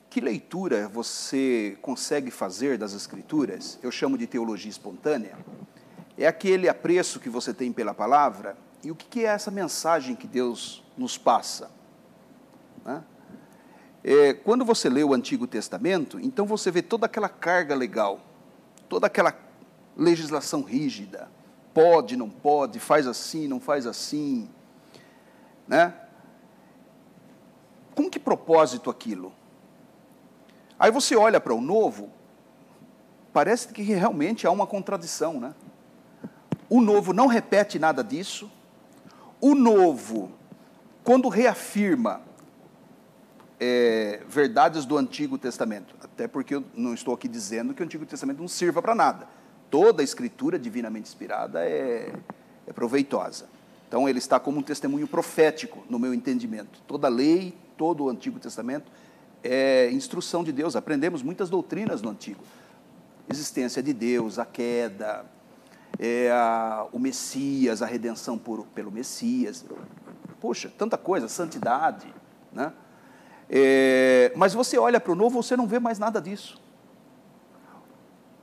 Speaker 3: que leitura você consegue fazer das Escrituras? Eu chamo de teologia espontânea. É aquele apreço que você tem pela palavra. E o que é essa mensagem que Deus nos passa? Né? Quando você lê o Antigo Testamento, então você vê toda aquela carga legal, toda aquela legislação rígida, pode, não pode, faz assim, não faz assim. Né? Com que propósito aquilo? Aí você olha para o Novo, parece que realmente há uma contradição. Né? O Novo não repete nada disso. O Novo, quando reafirma verdades do Antigo Testamento, até porque eu não estou aqui dizendo que o Antigo Testamento não sirva para nada. Toda a Escritura divinamente inspirada é proveitosa. Então, ele está como um testemunho profético, no meu entendimento. Toda a lei, todo o Antigo Testamento é instrução de Deus. Aprendemos muitas doutrinas no Antigo. Existência de Deus, a queda, o Messias, a redenção pelo Messias. Poxa, tanta coisa, santidade. Né? Mas você olha para o Novo, você não vê mais nada disso.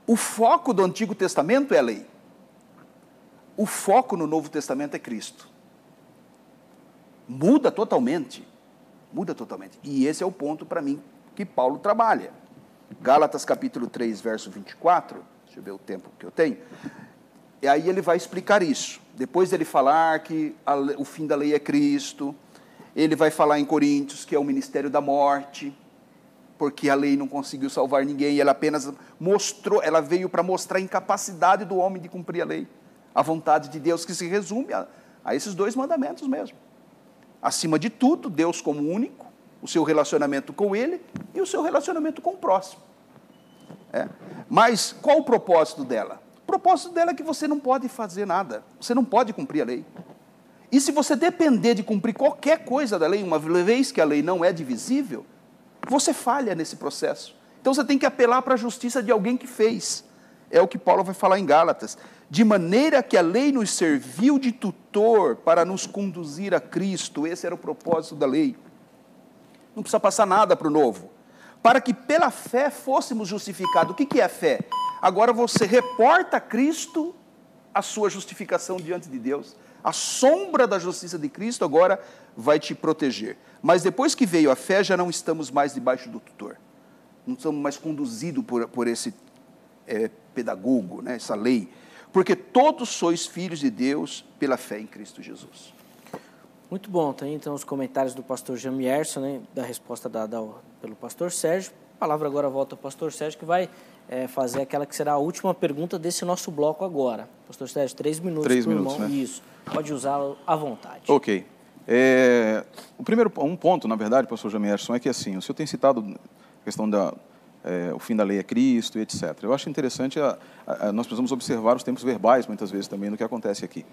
Speaker 3: O foco do Antigo Testamento é a lei. O foco no Novo Testamento é Cristo. Muda totalmente. Muda totalmente. E esse é o ponto, para mim, que Paulo trabalha. Gálatas capítulo 3, verso 24. Deixa eu ver o tempo que eu tenho. E aí ele vai explicar isso. Depois dele falar que o fim da lei é Cristo, ele vai falar em Coríntios que é o ministério da morte, porque a lei não conseguiu salvar ninguém, ela apenas mostrou, ela veio para mostrar a incapacidade do homem de cumprir a lei, a vontade de Deus, que se resume a esses 2 mandamentos mesmo. Acima de tudo, Deus como único, o seu relacionamento com Ele e o seu relacionamento com o próximo. Mas qual o propósito dela? O propósito dela é que você não pode fazer nada, você não pode cumprir a lei. E se você depender de cumprir qualquer coisa da lei, uma vez que a lei não é divisível, você falha nesse processo. Então você tem que apelar para a justiça de alguém que fez. É o que Paulo vai falar em Gálatas. De maneira que a lei nos serviu de tutor para nos conduzir a Cristo. Esse era o propósito da lei. Não precisa passar nada para o novo. Para que pela fé fôssemos justificados. O que é a fé? Agora você reporta Cristo a sua justificação diante de Deus. A sombra da justiça de Cristo agora vai te proteger. Mas depois que veio a fé, já não estamos mais debaixo do tutor. Não estamos mais conduzidos por esse pedagogo, né, essa lei. Porque todos sois filhos de Deus pela fé em Cristo Jesus.
Speaker 1: Muito bom, tem então os comentários do pastor Jamierson, né, da resposta dada pelo pastor Sérgio. A palavra agora volta ao pastor Sérgio, que vai fazer aquela que será a última pergunta desse nosso bloco agora. Pastor Sérgio, 3 minutos.
Speaker 2: 3 minutos, né?
Speaker 1: Isso, pode usá-lo à vontade.
Speaker 2: Ok. Um ponto, na verdade, pastor Jamierson, é que assim, o senhor tem citado a questão o fim da lei é Cristo, e etc. Eu acho interessante, nós precisamos observar os tempos verbais, muitas vezes, também, no que acontece aqui.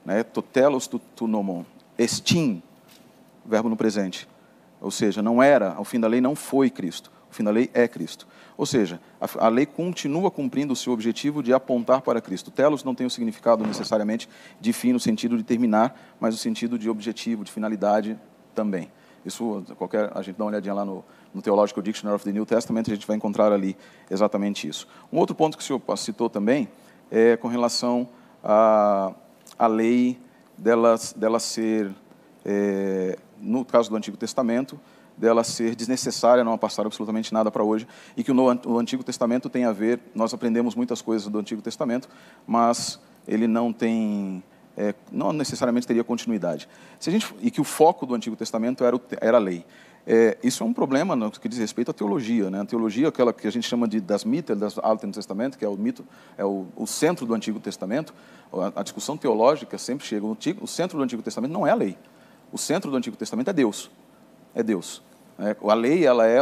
Speaker 2: Né? Totelos tu nomon, estim, verbo no presente. Ou seja, o fim da lei não foi Cristo, o fim da lei é Cristo. Ou seja, a lei continua cumprindo o seu objetivo de apontar para Cristo. Telos não tem o significado necessariamente de fim no sentido de terminar, mas no sentido de objetivo, de finalidade também. Isso, a gente dá uma olhadinha lá no Theological Dictionary of the New Testament, a gente vai encontrar ali exatamente isso. Um outro ponto que o senhor citou também é com relação à lei dela ser, no caso do Antigo Testamento, dela ser desnecessária, não passar absolutamente nada para hoje, e que o Antigo Testamento tem a ver, nós aprendemos muitas coisas do Antigo Testamento, mas ele não tem, não necessariamente teria continuidade. E que o foco do Antigo Testamento era a lei. Isso é um problema no que diz respeito à teologia, né? A teologia, aquela que a gente chama de das Mitte, das Alten Testamento, que é o mito, o centro do Antigo Testamento. A discussão teológica sempre chega. O centro do Antigo Testamento não é a lei. O centro do Antigo Testamento é Deus. É Deus. A lei, ela é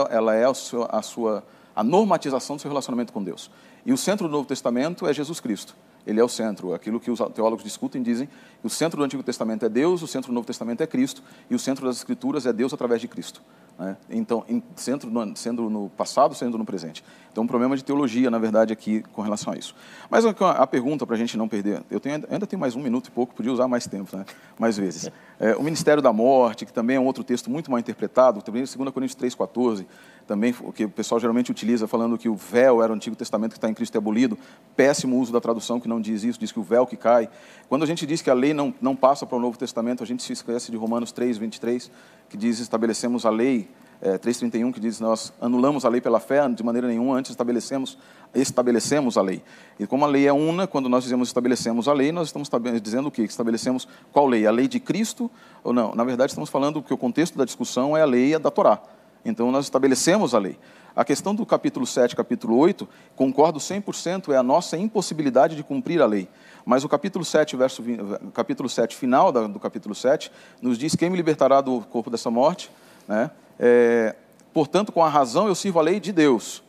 Speaker 2: a normatização do seu relacionamento com Deus. E o centro do Novo Testamento é Jesus Cristo. Ele é o centro. Aquilo que os teólogos discutem, dizem que o centro do Antigo Testamento é Deus, o centro do Novo Testamento é Cristo, e o centro das Escrituras é Deus através de Cristo. Né? Então, sendo no passado, sendo no presente. Então, um problema de teologia, na verdade, aqui com relação a isso. Mas a pergunta, para a gente não perder, ainda tenho mais 1 minuto e pouco, podia usar mais tempo, né? Mais vezes. O Ministério da Morte, que também é um outro texto muito mal interpretado, também 2 Coríntios 3,14, também, o que o pessoal geralmente utiliza, falando que o véu era o Antigo Testamento que está em Cristo é abolido. Péssimo uso da tradução que não diz isso, diz que o véu que cai. Quando a gente diz que a lei não passa para o Novo Testamento, a gente se esquece de Romanos 3:23, que diz estabelecemos a lei, 3:31, que diz nós anulamos a lei pela fé, de maneira nenhuma, antes estabelecemos a lei. E como a lei é una, quando nós dizemos estabelecemos a lei, nós estamos dizendo o quê? Que estabelecemos qual lei? A lei de Cristo ou não? Na verdade, estamos falando que o contexto da discussão é a lei da Torá. Então, nós estabelecemos a lei. A questão do capítulo 7, capítulo 8, concordo 100%, é a nossa impossibilidade de cumprir a lei. Mas o capítulo 7, final do capítulo 7, nos diz: quem me libertará do corpo dessa morte? Né? Portanto, com a razão eu sirvo a lei de Deus,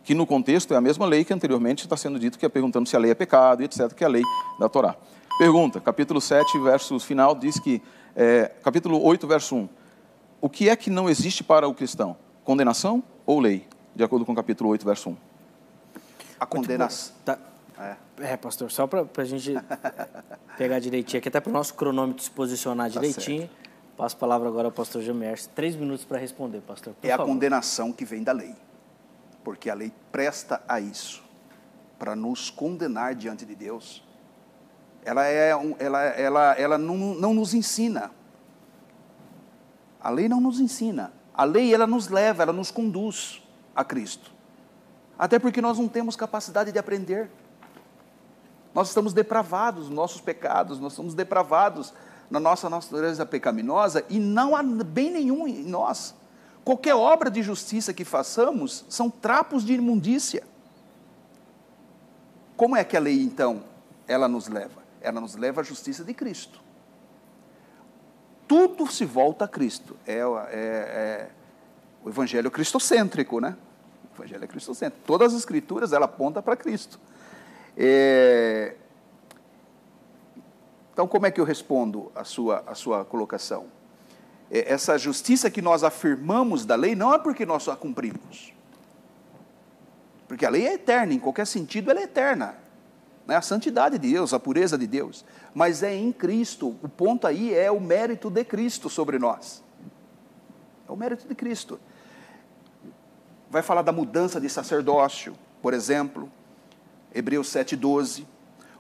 Speaker 2: que no contexto é a mesma lei que anteriormente está sendo dito, que é perguntando se a lei é pecado, etc., que é a lei da Torá. Pergunta, capítulo 7, verso final, diz que, capítulo 8, verso 1, o que é que não existe para o cristão? Condenação ou lei? De acordo com o capítulo 8, verso 1.
Speaker 3: A condenação.
Speaker 1: Tá. Pastor, só para a gente pegar direitinho aqui, até para o nosso cronômetro se posicionar direitinho. Certo. Passo a palavra agora ao pastor Jamierson. 3 minutos para responder, pastor, por favor.
Speaker 3: A condenação que vem da lei. Porque a lei presta a isso, para nos condenar diante de Deus. Ela não nos ensina. A lei não nos ensina. A lei, ela nos leva, ela nos conduz a Cristo. Até porque nós não temos capacidade de aprender. Nós estamos depravados nos nossos pecados, nós estamos depravados na nossa natureza pecaminosa e não há bem nenhum em nós. Qualquer obra de justiça que façamos são trapos de imundícia. Como é que a lei, então, ela nos leva? Ela nos leva à justiça de Cristo. Tudo se volta a Cristo. O evangelho cristocêntrico, né? O evangelho é cristocêntrico. Todas as escrituras, ela aponta para Cristo. Então, como é que eu respondo a sua colocação? Essa justiça que nós afirmamos da lei não é porque nós a cumprimos. Porque a lei é eterna, em qualquer sentido ela é eterna. A santidade de Deus, a pureza de Deus, mas é em Cristo. O ponto aí é o mérito de Cristo sobre nós. É o mérito de Cristo. Vai falar da mudança de sacerdócio, por exemplo, Hebreus 7:12.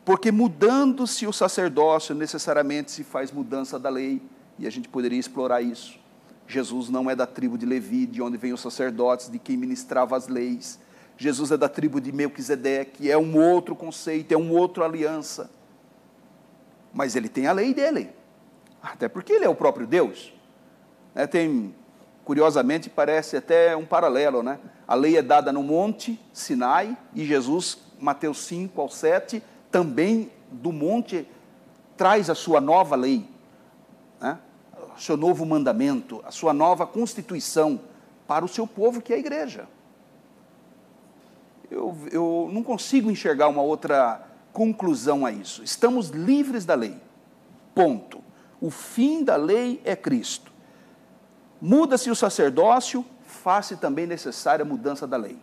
Speaker 3: Porque mudando-se o sacerdócio, necessariamente se faz mudança da lei, e a gente poderia explorar isso. Jesus não é da tribo de Levi, de onde vêm os sacerdotes, de quem ministrava as leis. Jesus é da tribo de Melquisedeque, é um outro conceito, é uma outra aliança. Mas ele tem a lei dele, até porque ele é o próprio Deus. Curiosamente, parece até um paralelo, né? A lei é dada no monte Sinai, e Jesus, Mateus 5 ao 7, também do monte traz a sua nova lei, né? O seu novo mandamento, a sua nova constituição para o seu povo, que é a igreja. Eu não consigo enxergar uma outra conclusão a isso. Estamos livres da lei, ponto. O fim da lei é Cristo. Muda-se o sacerdócio, faz-se também necessária a mudança da lei.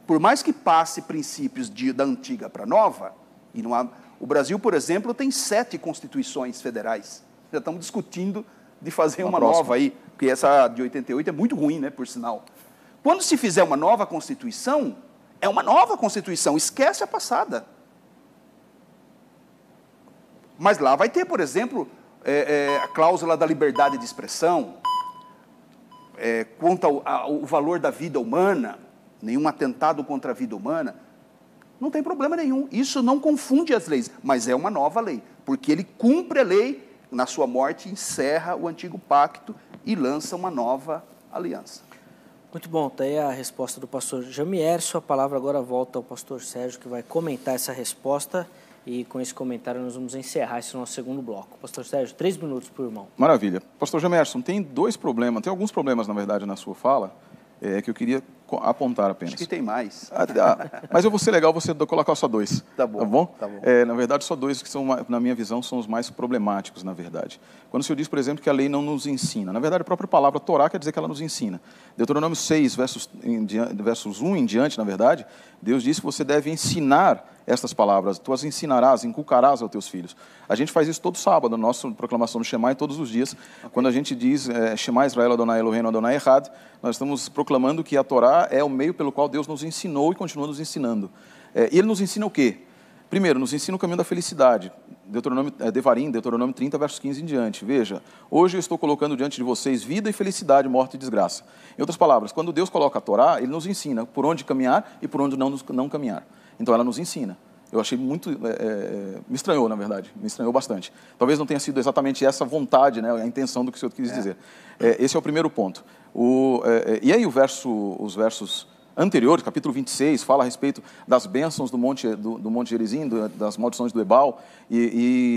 Speaker 3: Por mais que passe princípios da antiga para a nova, e não há, o Brasil, por exemplo, tem 7 constituições federais. Já estamos discutindo de fazer uma nova aí, porque essa de 88 é muito ruim, né, por sinal. Quando se fizer uma nova Constituição, é uma nova Constituição, esquece a passada. Mas lá vai ter, por exemplo, a cláusula da liberdade de expressão, quanto ao valor da vida humana, nenhum atentado contra a vida humana, não tem problema nenhum. Isso não confunde as leis, mas é uma nova lei, porque ele cumpre a lei, na sua morte encerra o antigo pacto e lança uma nova aliança.
Speaker 1: Muito bom, está aí a resposta do pastor Jamier. Sua palavra agora volta ao pastor Sérgio, que vai comentar essa resposta, e com esse comentário nós vamos encerrar esse nosso segundo bloco. Pastor Sérgio, 3 minutos por irmão.
Speaker 2: Maravilha. Pastor Jamerson, tem alguns problemas, na verdade, na sua fala, que eu queria apontar apenas.
Speaker 3: Acho que tem mais.
Speaker 2: Mas eu vou ser legal você colocar só 2.
Speaker 3: Tá bom.
Speaker 2: Tá bom?
Speaker 3: Tá bom.
Speaker 2: Na verdade, só 2 que são, na minha visão, são os mais problemáticos, na verdade. Quando o Senhor diz, por exemplo, que a lei não nos ensina. Na verdade, a própria palavra Torá quer dizer que ela nos ensina. Deuteronômio 6, versos 1 em diante, na verdade, Deus diz que você deve ensinar estas palavras. Tu as ensinarás, inculcarás aos teus filhos. A gente faz isso todo sábado, na nossa proclamação do Shema, todos os dias. Okay. Quando a gente diz Shema Israel Adonai Eloheinu Adonai Echad, nós estamos proclamando que a Torá é o meio pelo qual Deus nos ensinou e continua nos ensinando. E Ele nos ensina o quê? Primeiro, nos ensina o caminho da felicidade. Devarim, Deuteronômio 30, versos 15 em diante. Veja, hoje eu estou colocando diante de vocês vida e felicidade, morte e desgraça. Em outras palavras, quando Deus coloca a Torá, Ele nos ensina por onde caminhar e por onde não caminhar. Então ela nos ensina. Eu achei muito... me estranhou, na verdade. Me estranhou bastante. Talvez não tenha sido exatamente essa vontade, né, a intenção do que o Senhor quis dizer. Esse é o primeiro ponto. E aí os versos anteriores, capítulo 26, fala a respeito das bênçãos do Monte Gerizim, das maldições do Ebal.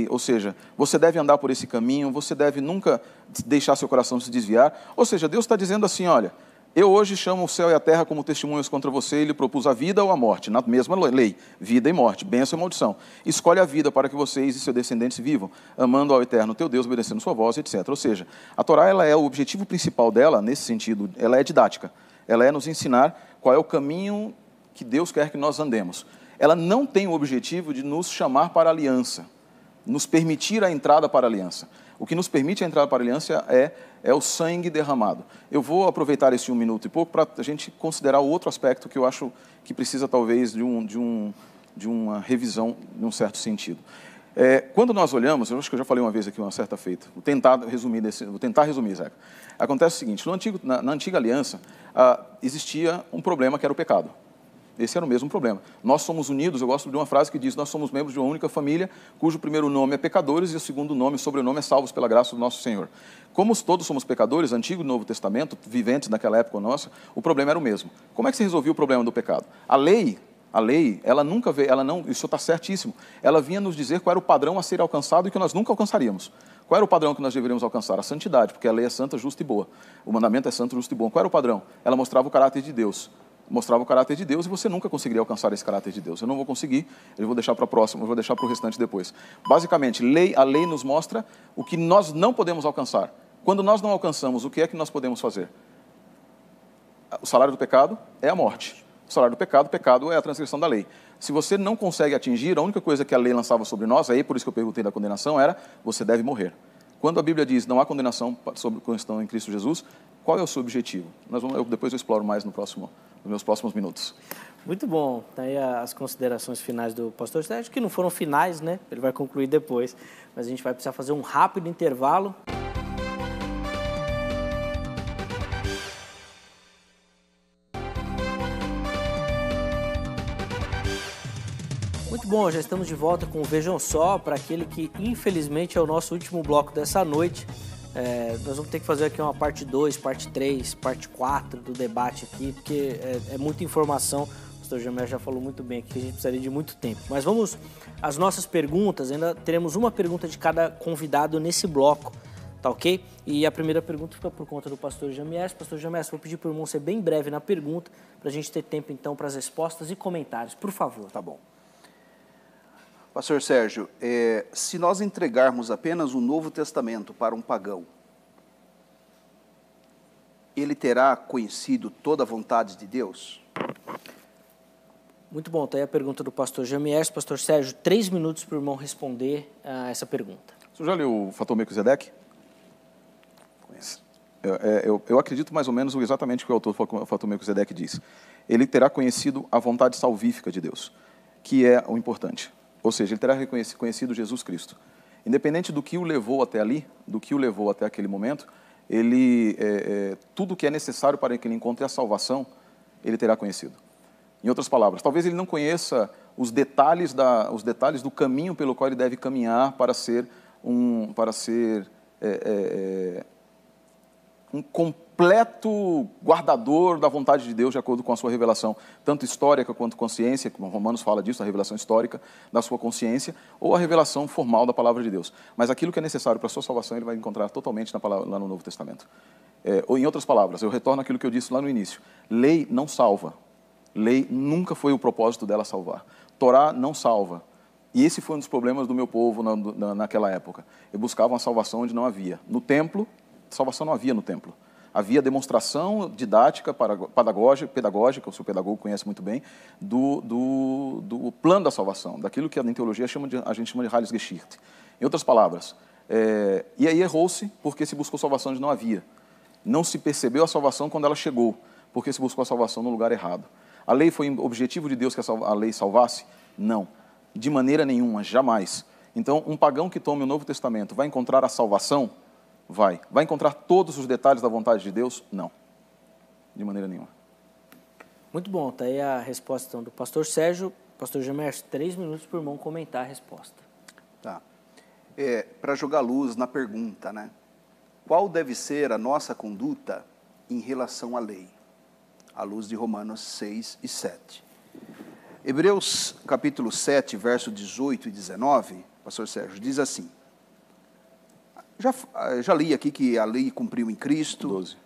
Speaker 2: Ou seja, você deve andar por esse caminho, você deve nunca deixar seu coração se desviar. Ou seja, Deus está dizendo assim, olha... Eu hoje chamo o céu e a terra como testemunhas contra você, e lhe propus a vida ou a morte, na mesma lei, vida e morte, bênção e maldição. Escolhe a vida para que vocês e seus descendentes vivam, amando ao Eterno teu Deus, obedecendo sua voz, etc. Ou seja, a Torá, o objetivo principal dela, nesse sentido, ela é didática. Ela é nos ensinar qual é o caminho que Deus quer que nós andemos. Ela não tem o objetivo de nos chamar para a aliança, nos permitir a entrada para a aliança. O que nos permite a entrada para a aliança é o sangue derramado. Eu vou aproveitar esse 1 minuto e pouco para a gente considerar o outro aspecto que eu acho que precisa talvez de uma revisão, num certo sentido. Quando nós olhamos, eu acho que eu já falei uma vez aqui, uma certa feita, vou tentar resumir, Zeca. Acontece o seguinte, na antiga aliança existia um problema que era o pecado. Esse era o mesmo problema. Nós somos unidos, eu gosto de uma frase que diz, nós somos membros de uma única família, cujo primeiro nome é pecadores e o segundo nome, sobrenome é salvos pela graça do nosso Senhor. Como todos somos pecadores, Antigo e Novo Testamento, viventes naquela época nossa, o problema era o mesmo. Como é que se resolvia o problema do pecado? A lei, ela nunca veio, isso está certíssimo, ela vinha nos dizer qual era o padrão a ser alcançado e que nós nunca alcançaríamos. Qual era o padrão que nós deveríamos alcançar? A santidade, porque a lei é santa, justa e boa. O mandamento é santo, justo e bom. Qual era o padrão? Ela mostrava o caráter de Deus. Mostrava o caráter de Deus e você nunca conseguiria alcançar esse caráter de Deus. Eu não vou conseguir, eu vou deixar para a próxima, eu vou deixar para o restante depois. Basicamente, a lei nos mostra o que nós não podemos alcançar. Quando nós não alcançamos, o que é que nós podemos fazer? O salário do pecado é a morte. O salário do pecado é a transgressão da lei. Se você não consegue atingir, a única coisa que a lei lançava sobre nós, aí por isso que eu perguntei da condenação, era você deve morrer. Quando a Bíblia diz não há condenação sobre quem estão em Cristo Jesus, Qual é o seu objetivo? Depois eu exploro mais nos meus próximos minutos.
Speaker 1: Muito bom. Tá aí as considerações finais do pastor Sérgio, que não foram finais, né? Ele vai concluir depois. Mas a gente vai precisar fazer um rápido intervalo. Muito bom, já estamos de volta com o Vejam Só, para aquele que infelizmente é o nosso último bloco dessa noite. Nós vamos ter que fazer aqui uma parte 2, parte 3, parte 4 do debate aqui, porque é muita informação. O pastor Jamés já falou muito bem aqui que a gente precisaria de muito tempo. Mas vamos às nossas perguntas, ainda teremos uma pergunta de cada convidado nesse bloco, tá ok? E a primeira pergunta fica por conta do pastor Jamés. Pastor Jamés, vou pedir para o irmão ser bem breve na pergunta, para a gente ter tempo então para as respostas e comentários, por favor.
Speaker 3: Tá bom. Pastor Sérgio, se nós entregarmos apenas o Novo Testamento para um pagão, ele terá conhecido toda a vontade de Deus?
Speaker 1: Muito bom, tá aí a pergunta do pastor Jamés. Pastor Sérgio, 3 minutos para o irmão responder a essa pergunta.
Speaker 2: O senhor já leu o Fator Melquisedeque?
Speaker 3: Conheço.
Speaker 2: Eu acredito mais ou menos exatamente o que o autor do Fator Melquisedeque diz. Ele terá conhecido a vontade salvífica de Deus, que é o importante. Ou seja, ele terá conhecido Jesus Cristo. Independente do que o levou até ali, do que o levou até aquele momento, tudo que é necessário para que ele encontre a salvação, ele terá conhecido. Em outras palavras, talvez ele não conheça os detalhes do caminho pelo qual ele deve caminhar para ser um completo guardador da vontade de Deus de acordo com a sua revelação, tanto histórica quanto consciência, como Romanos fala disso, a revelação histórica da sua consciência, ou a revelação formal da palavra de Deus. Mas aquilo que é necessário para a sua salvação, ele vai encontrar totalmente lá no Novo Testamento. Ou em outras palavras, eu retorno àquilo que eu disse lá no início. Lei não salva. Lei nunca foi o propósito dela salvar. Torá não salva. E esse foi um dos problemas do meu povo naquela época. Eu buscava uma salvação onde não havia. No templo, salvação não havia no templo. Havia demonstração didática, pedagógica, o seu pedagogo conhece muito bem, do plano da salvação, daquilo que em teologia a gente chama de Heilsgeschichte. Em outras palavras, e aí errou-se porque se buscou salvação onde não havia. Não se percebeu a salvação quando ela chegou, porque se buscou a salvação no lugar errado. A lei foi objetivo de Deus que a lei salvasse? Não, de maneira nenhuma, jamais. Então, um pagão que tome o Novo Testamento vai encontrar a salvação? Vai encontrar todos os detalhes da vontade de Deus? Não, de maneira nenhuma.
Speaker 1: Muito bom, está aí a resposta então, do pastor Sérgio. Pastor Jamés, 3 minutos para o irmão comentar a resposta.
Speaker 3: Tá. Para jogar luz na pergunta, né? Qual deve ser a nossa conduta em relação à lei? À luz de Romanos 6 e 7. Hebreus capítulo 7, verso 18 e 19, pastor Sérgio, diz assim: já li aqui que a lei cumpriu em Cristo.
Speaker 2: 12.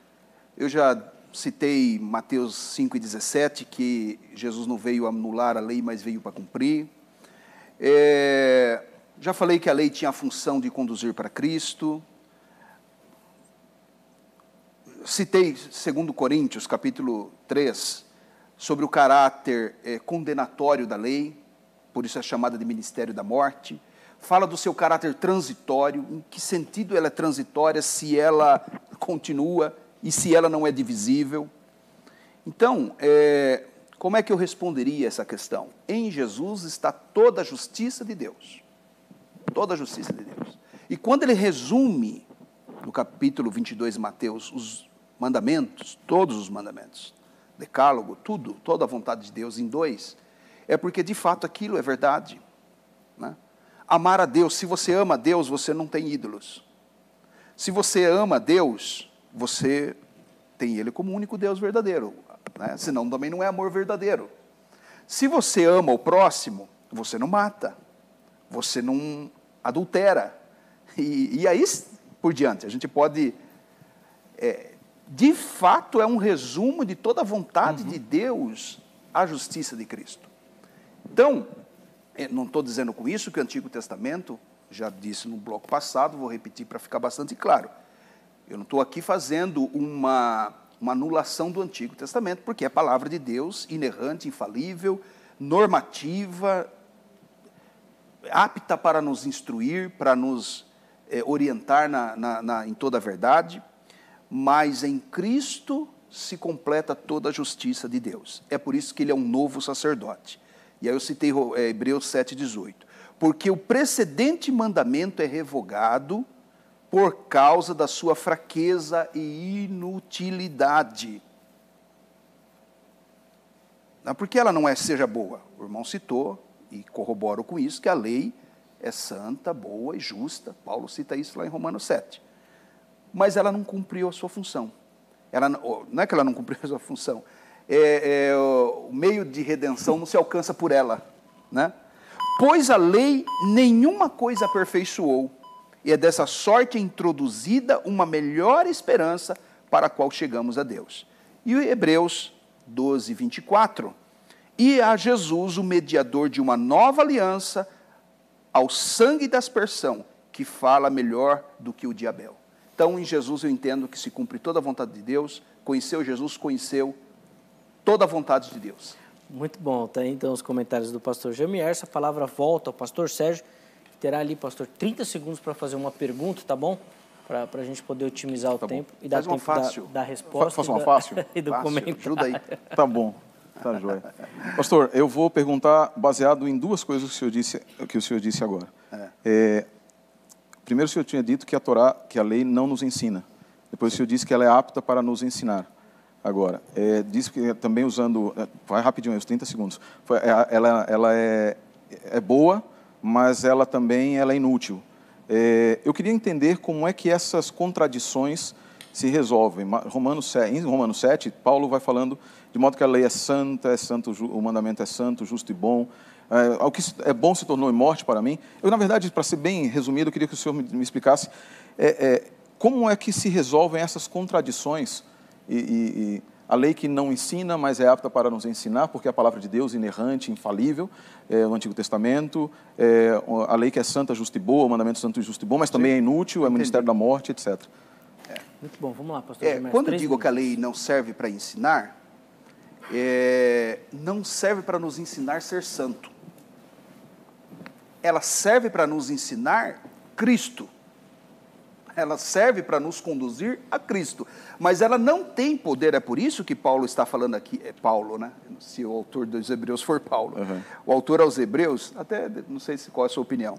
Speaker 3: Eu já citei Mateus 5 e 17, que Jesus não veio anular a lei, mas veio para cumprir. Já falei que a lei tinha a função de conduzir para Cristo. Citei 2 Coríntios, capítulo 3, sobre o caráter condenatório da lei, por isso é chamada de ministério da morte. Fala do seu caráter transitório, em que sentido ela é transitória, se ela continua e se ela não é divisível. Então, como é que eu responderia essa questão? Em Jesus está toda a justiça de Deus. Toda a justiça de Deus. E quando ele resume, no capítulo 22 de Mateus, os mandamentos, todos os mandamentos, decálogo, tudo, toda a vontade de Deus em 2, é porque de fato aquilo é verdade, né? Amar a Deus, se você ama a Deus, você não tem ídolos. Se você ama a Deus, você tem Ele como o único Deus verdadeiro, né? Senão também não é amor verdadeiro. Se você ama o próximo, você não mata, você não adultera, e aí por diante, a gente pode... de fato, é um resumo de toda a vontade de Deus, a justiça de Cristo. Então, não estou dizendo com isso que o Antigo Testamento, já disse no bloco passado, vou repetir para ficar bastante claro. Eu não estou aqui fazendo uma anulação do Antigo Testamento, porque é a palavra de Deus, inerrante, infalível, normativa, apta para nos instruir, para nos orientar em toda a verdade. mas em Cristo se completa toda a justiça de Deus. É por isso que ele é um novo sacerdote. E aí eu citei Hebreus 7,18. Porque o precedente mandamento é revogado por causa da sua fraqueza e inutilidade. Não é porque ela não seja boa. O irmão citou, e corroboro com isso, que a lei é santa, boa e justa. Paulo cita isso lá em Romanos 7. Mas ela não cumpriu a sua função. Não é que ela não cumpriu a sua função. O meio de redenção não se alcança por ela. Né? Pois a lei nenhuma coisa aperfeiçoou. E é dessa sorte introduzida uma melhor esperança para a qual chegamos a Deus. E Hebreus 12, 24. E a Jesus, o mediador de uma nova aliança, ao sangue da aspersão, que fala melhor do que o de Abel. Então, em Jesus eu entendo que se cumpre toda a vontade de Deus. Conheceu Jesus, conheceu toda a vontade de Deus.
Speaker 1: Muito bom. Tá aí, então, os comentários do pastor Jamier. Essa palavra volta ao pastor Sérgio, que terá ali, pastor, 30 segundos para fazer uma pergunta, tá bom? Para a gente poder otimizar o tempo e dar tempo da resposta.
Speaker 2: Faça uma fácil.
Speaker 1: E do comentário.
Speaker 3: Ajuda aí.
Speaker 2: Tá bom. Tá joia. Pastor, eu vou perguntar baseado em duas coisas que o senhor disse agora. Primeiro, o senhor tinha dito que a Torá, que a lei não nos ensina. Depois, o senhor disse que ela é apta para nos ensinar. Agora, disse que também usando... Vai rapidinho, uns 30 segundos. Ela é boa, mas ela também é inútil. Eu queria entender como é que essas contradições se resolvem. Em Romanos 7, Paulo vai falando de modo que a lei é santa, o mandamento é santo, justo e bom. O que é bom se tornou morte para mim. Eu, na verdade, para ser bem resumido, eu queria que o senhor me explicasse como é que se resolvem essas contradições e a lei que não ensina, mas é apta para nos ensinar, porque é a palavra de Deus, inerrante, infalível, no Antigo Testamento, a lei que é santa, justa e boa, o mandamento santo, justo e bom, mas também é inútil, é o ministério da morte, etc.
Speaker 1: Muito bom, vamos lá, pastor.
Speaker 3: Quando eu digo que a lei não serve para ensinar, não serve para nos ensinar a ser santo. Ela serve para nos ensinar Cristo. Ela serve para nos conduzir a Cristo. Mas ela não tem poder, é por isso que Paulo está falando aqui, Paulo, né? Se o autor dos Hebreus for Paulo. Uhum. O autor aos Hebreus, até não sei qual é a sua opinião.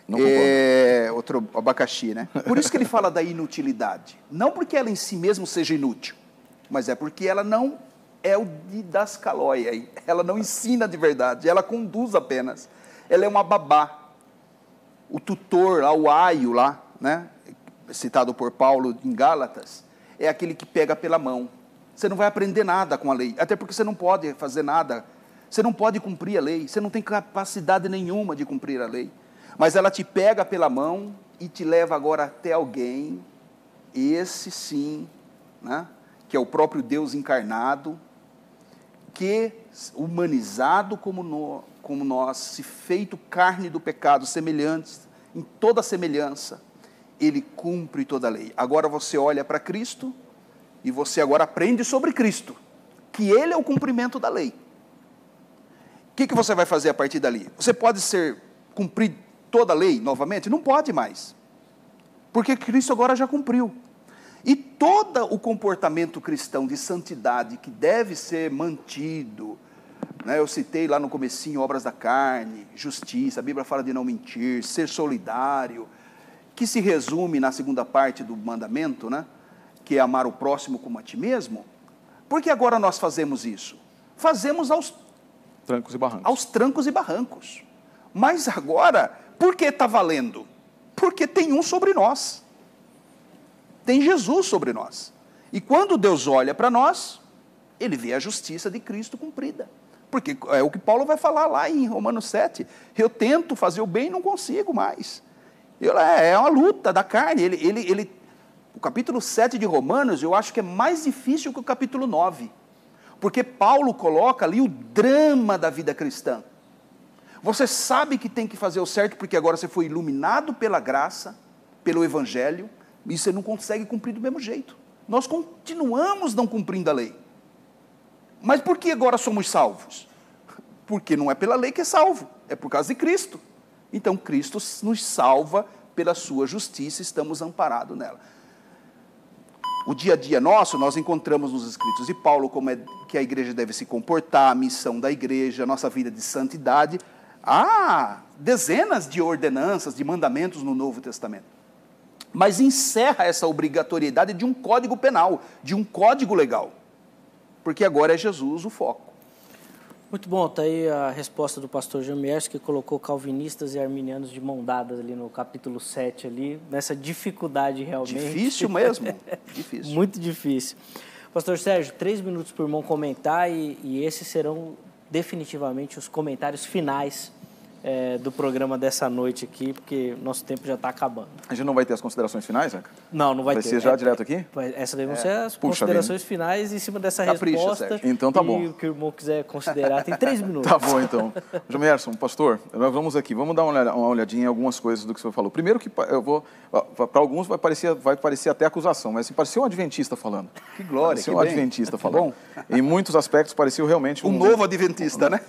Speaker 2: Não concordo.
Speaker 3: Outro abacaxi, né? Por isso que ele fala da inutilidade. Não porque ela em si mesma seja inútil, mas é porque ela não é o didascalóia. Ela não ensina de verdade, ela conduz apenas. Ela é uma babá. O tutor, lá, o aio lá, né? Citado por Paulo em Gálatas, é aquele que pega pela mão. Você não vai aprender nada com a lei, até porque você não pode fazer nada. Você não pode cumprir a lei, você não tem capacidade nenhuma de cumprir a lei. Mas ela te pega pela mão e te leva agora até alguém, esse sim, né? Que é o próprio Deus encarnado, que humanizado como nós, se feito carne do pecado, semelhantes, em toda semelhança, ele cumpre toda a lei. Agora você olha para Cristo e você agora aprende sobre Cristo, que ele é o cumprimento da lei. O que você vai fazer a partir dali? Você pode cumprir toda a lei novamente? Não pode mais, porque Cristo agora já cumpriu. E todo o comportamento cristão de santidade que deve ser mantido, né? Eu citei lá no comecinho, obras da carne, justiça, a Bíblia fala de não mentir, ser solidário, que se resume na segunda parte do mandamento, né? Que é amar o próximo como a ti mesmo. Por que agora nós fazemos isso? Fazemos aos
Speaker 2: trancos e barrancos.
Speaker 3: Aos trancos e barrancos. Mas agora, por que está valendo? Porque tem um sobre nós. Tem Jesus sobre nós. E quando Deus olha para nós, ele vê a justiça de Cristo cumprida. Porque é o que Paulo vai falar lá em Romanos 7. Eu tento fazer o bem e não consigo mais. É uma luta da carne. O capítulo 7 de Romanos, eu acho que é mais difícil que o capítulo 9. Porque Paulo coloca ali o drama da vida cristã. Você sabe que tem que fazer o certo, porque agora você foi iluminado pela graça, pelo Evangelho, e você não consegue cumprir do mesmo jeito. Nós continuamos não cumprindo a lei. Mas por que agora somos salvos? Porque não é pela lei que é salvo, é por causa de Cristo. Então Cristo nos salva pela sua justiça, estamos amparados nela. o dia a dia nosso, nós encontramos nos Escritos de Paulo como é que a igreja deve se comportar, a missão da igreja, a nossa vida de santidade. Há dezenas de ordenanças, de mandamentos no Novo Testamento. Mas encerra essa obrigatoriedade de um código penal, de um código legal. Porque agora é Jesus o foco.
Speaker 1: Muito bom, está aí a resposta do pastor Jamiers, que colocou calvinistas e arminianos de mão dadas ali no capítulo 7, ali, nessa dificuldade realmente.
Speaker 3: Difícil mesmo, difícil.
Speaker 1: Muito difícil. Pastor Sérgio, 3 minutos para o irmão comentar e esses serão definitivamente os comentários finais do programa dessa noite aqui, porque nosso tempo já está acabando.
Speaker 2: A gente não vai ter as considerações finais, Zeca?
Speaker 1: Não vai ter.
Speaker 2: Vai ser já direto aqui?
Speaker 1: Essa daí vão ser as considerações finais em cima dessa
Speaker 3: Capricha,
Speaker 1: resposta.
Speaker 3: Sérgio.
Speaker 2: Então tá bom.
Speaker 1: E o que o irmão quiser considerar. Tem 3 minutos.
Speaker 2: Tá bom, então. Jamerson, pastor, nós vamos aqui, vamos dar uma olhadinha em algumas coisas do que o senhor falou. Primeiro que eu vou, para alguns vai parecer até acusação, mas pareceu um adventista falando.
Speaker 3: Que glória,
Speaker 2: pareceu
Speaker 3: que
Speaker 2: um
Speaker 3: bem.
Speaker 2: adventista falando. Em muitos aspectos pareceu realmente
Speaker 3: Um novo adventista, né?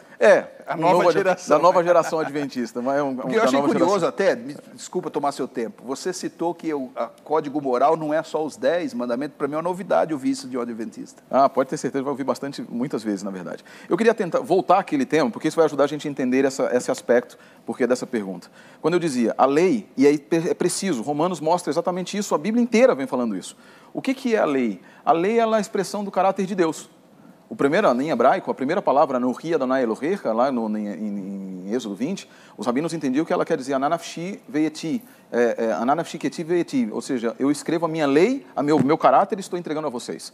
Speaker 2: A
Speaker 3: nova geração.
Speaker 2: Da nova geração adventista. Mas
Speaker 3: Porque eu achei curioso até, desculpa tomar seu tempo, você citou que o código moral não é só os 10 mandamentos, para mim é uma novidade ouvir isso de um adventista.
Speaker 2: Pode ter certeza, vai ouvir muitas vezes, na verdade. Eu queria tentar voltar àquele tema, porque isso vai ajudar a gente a entender esse aspecto, porque dessa pergunta. Quando eu dizia a lei, e aí é preciso, Romanos mostra exatamente isso, a Bíblia inteira vem falando isso. O que é a lei? A lei é a expressão do caráter de Deus. Em hebraico, a primeira palavra, Anohi Adonai Elohecha, lá em Êxodo 20, os rabinos entendiam que ela quer dizer Ananafshi Veieti, Ananafshi Keti Veieti, ou seja, eu escrevo a minha lei, meu caráter e estou entregando a vocês.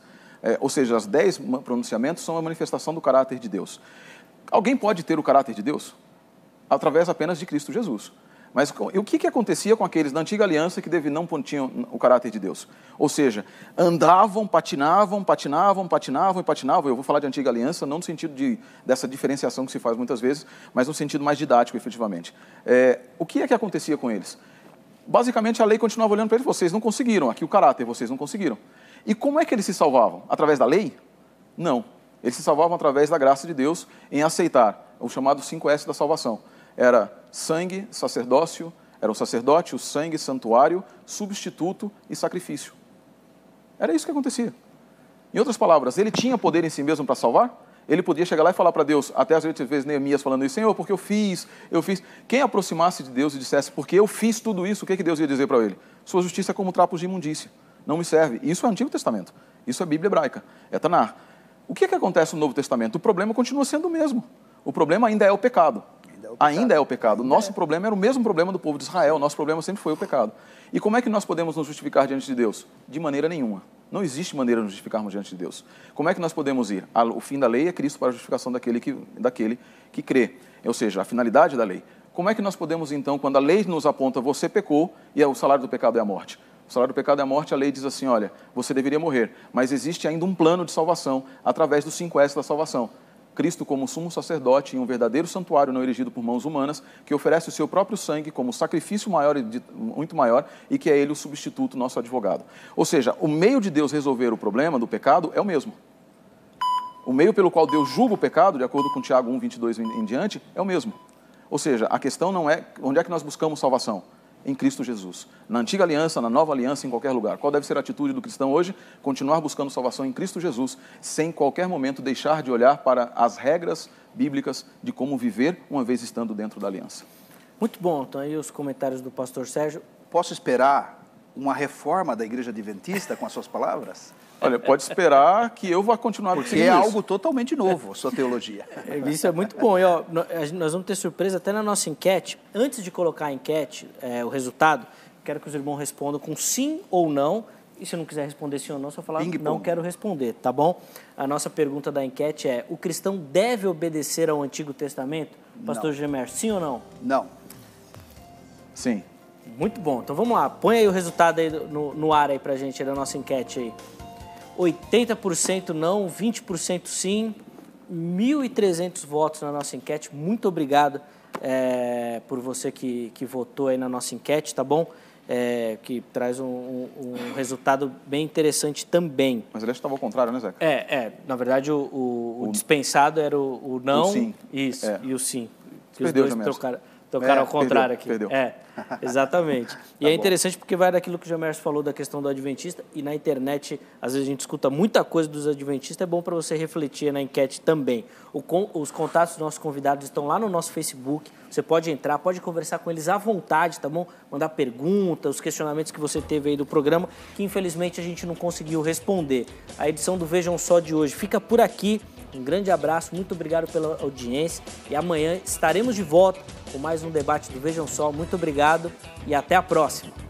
Speaker 2: Ou seja, os 10 pronunciamentos são a manifestação do caráter de Deus. Alguém pode ter o caráter de Deus? Através apenas de Cristo Jesus. Mas o que acontecia com aqueles da antiga aliança que não tinham o caráter de Deus? Ou seja, andavam, patinavam. Eu vou falar de antiga aliança, não no sentido dessa diferenciação que se faz muitas vezes, mas no sentido mais didático, efetivamente. O que acontecia com eles? Basicamente, a lei continuava olhando para eles, vocês não conseguiram, aqui o caráter, vocês não conseguiram. E como é que eles se salvavam? Através da lei? Não. Eles se salvavam através da graça de Deus em aceitar o chamado 5S da salvação. Era sangue, sacerdócio, era o sacerdote, o sangue, santuário, substituto e sacrifício. Era isso que acontecia. Em outras palavras, ele tinha poder em si mesmo para salvar? Ele podia chegar lá e falar para Deus, até às vezes Neemias falando isso, Senhor, porque eu fiz. Quem aproximasse de Deus e dissesse, porque eu fiz tudo isso, o que Deus ia dizer para ele? Sua justiça é como trapos de imundícia, não me serve. Isso é o Antigo Testamento, isso é a Bíblia hebraica, é Tanar. O que acontece no Novo Testamento? O problema continua sendo o mesmo. O problema ainda é o pecado. Ainda é o pecado. Nosso problema era o mesmo problema do povo de Israel. Nosso problema sempre foi o pecado. E como é que nós podemos nos justificar diante de Deus? De maneira nenhuma. Não existe maneira de nos justificarmos diante de Deus. Como é que nós podemos ir? O fim da lei é Cristo para a justificação daquele que crê. Ou seja, a finalidade da lei. Como é que nós podemos, então, quando a lei nos aponta, você pecou e o salário do pecado é a morte? O salário do pecado é a morte, a lei diz assim, olha, você deveria morrer. Mas existe ainda um plano de salvação através dos 5S da salvação. Cristo como sumo sacerdote em um verdadeiro santuário não erigido por mãos humanas, que oferece o seu próprio sangue como sacrifício maior, muito maior, e que é ele o substituto, nosso advogado. Ou seja, o meio de Deus resolver o problema do pecado é o mesmo. O meio pelo qual Deus julga o pecado, de acordo com Tiago 1, 22 em diante, é o mesmo. Ou seja, a questão não é onde é que nós buscamos salvação. Em Cristo Jesus. Na antiga aliança, na nova aliança, em qualquer lugar. Qual deve ser a atitude do cristão hoje? Continuar buscando salvação em Cristo Jesus, sem em qualquer momento deixar de olhar para as regras bíblicas de como viver uma vez estando dentro da aliança.
Speaker 1: Muito bom. Então aí os comentários do pastor Sérgio.
Speaker 3: Posso esperar uma reforma da Igreja Adventista com as suas palavras?
Speaker 2: Olha, pode esperar que eu vá continuar
Speaker 3: porque
Speaker 2: seguindo
Speaker 3: é
Speaker 2: isso.
Speaker 3: algo totalmente novo, a sua teologia.
Speaker 1: Isso é muito bom. E, nós vamos ter surpresa até na nossa enquete. Antes de colocar a enquete, o resultado, quero que os irmãos respondam com sim ou não. E se não quiser responder sim ou não, só falar não quero responder, tá bom? A nossa pergunta da enquete é, o cristão deve obedecer ao Antigo Testamento? Pastor Gemer, sim ou não?
Speaker 3: Não.
Speaker 2: Sim.
Speaker 1: Muito bom. Então vamos lá. Põe aí o resultado aí no ar aí pra gente, aí da nossa enquete aí. 80% não, 20% sim, 1.300 votos na nossa enquete. Muito obrigado por você que votou aí na nossa enquete, tá bom? Que traz um resultado bem interessante também.
Speaker 2: Mas ele estava ao contrário, né, Zeca?
Speaker 1: Na verdade o dispensado era o não,
Speaker 2: o sim.
Speaker 1: Isso, e o sim. Que os
Speaker 2: perdeu
Speaker 1: dois
Speaker 2: já
Speaker 1: trocaram. Tocaram ao contrário aqui.
Speaker 2: Perdeu.
Speaker 1: Exatamente. E é interessante porque vai daquilo que o Gemerson falou da questão do adventista, e na internet, às vezes a gente escuta muita coisa dos adventistas, é bom para você refletir na enquete também. Os contatos dos nossos convidados estão lá no nosso Facebook, você pode entrar, pode conversar com eles à vontade, tá bom? Mandar perguntas, os questionamentos que você teve aí do programa, que infelizmente a gente não conseguiu responder. A edição do Vejam Só de hoje fica por aqui. Um grande abraço, muito obrigado pela audiência e amanhã estaremos de volta com mais um debate do Vejam Só. Muito obrigado e até a próxima.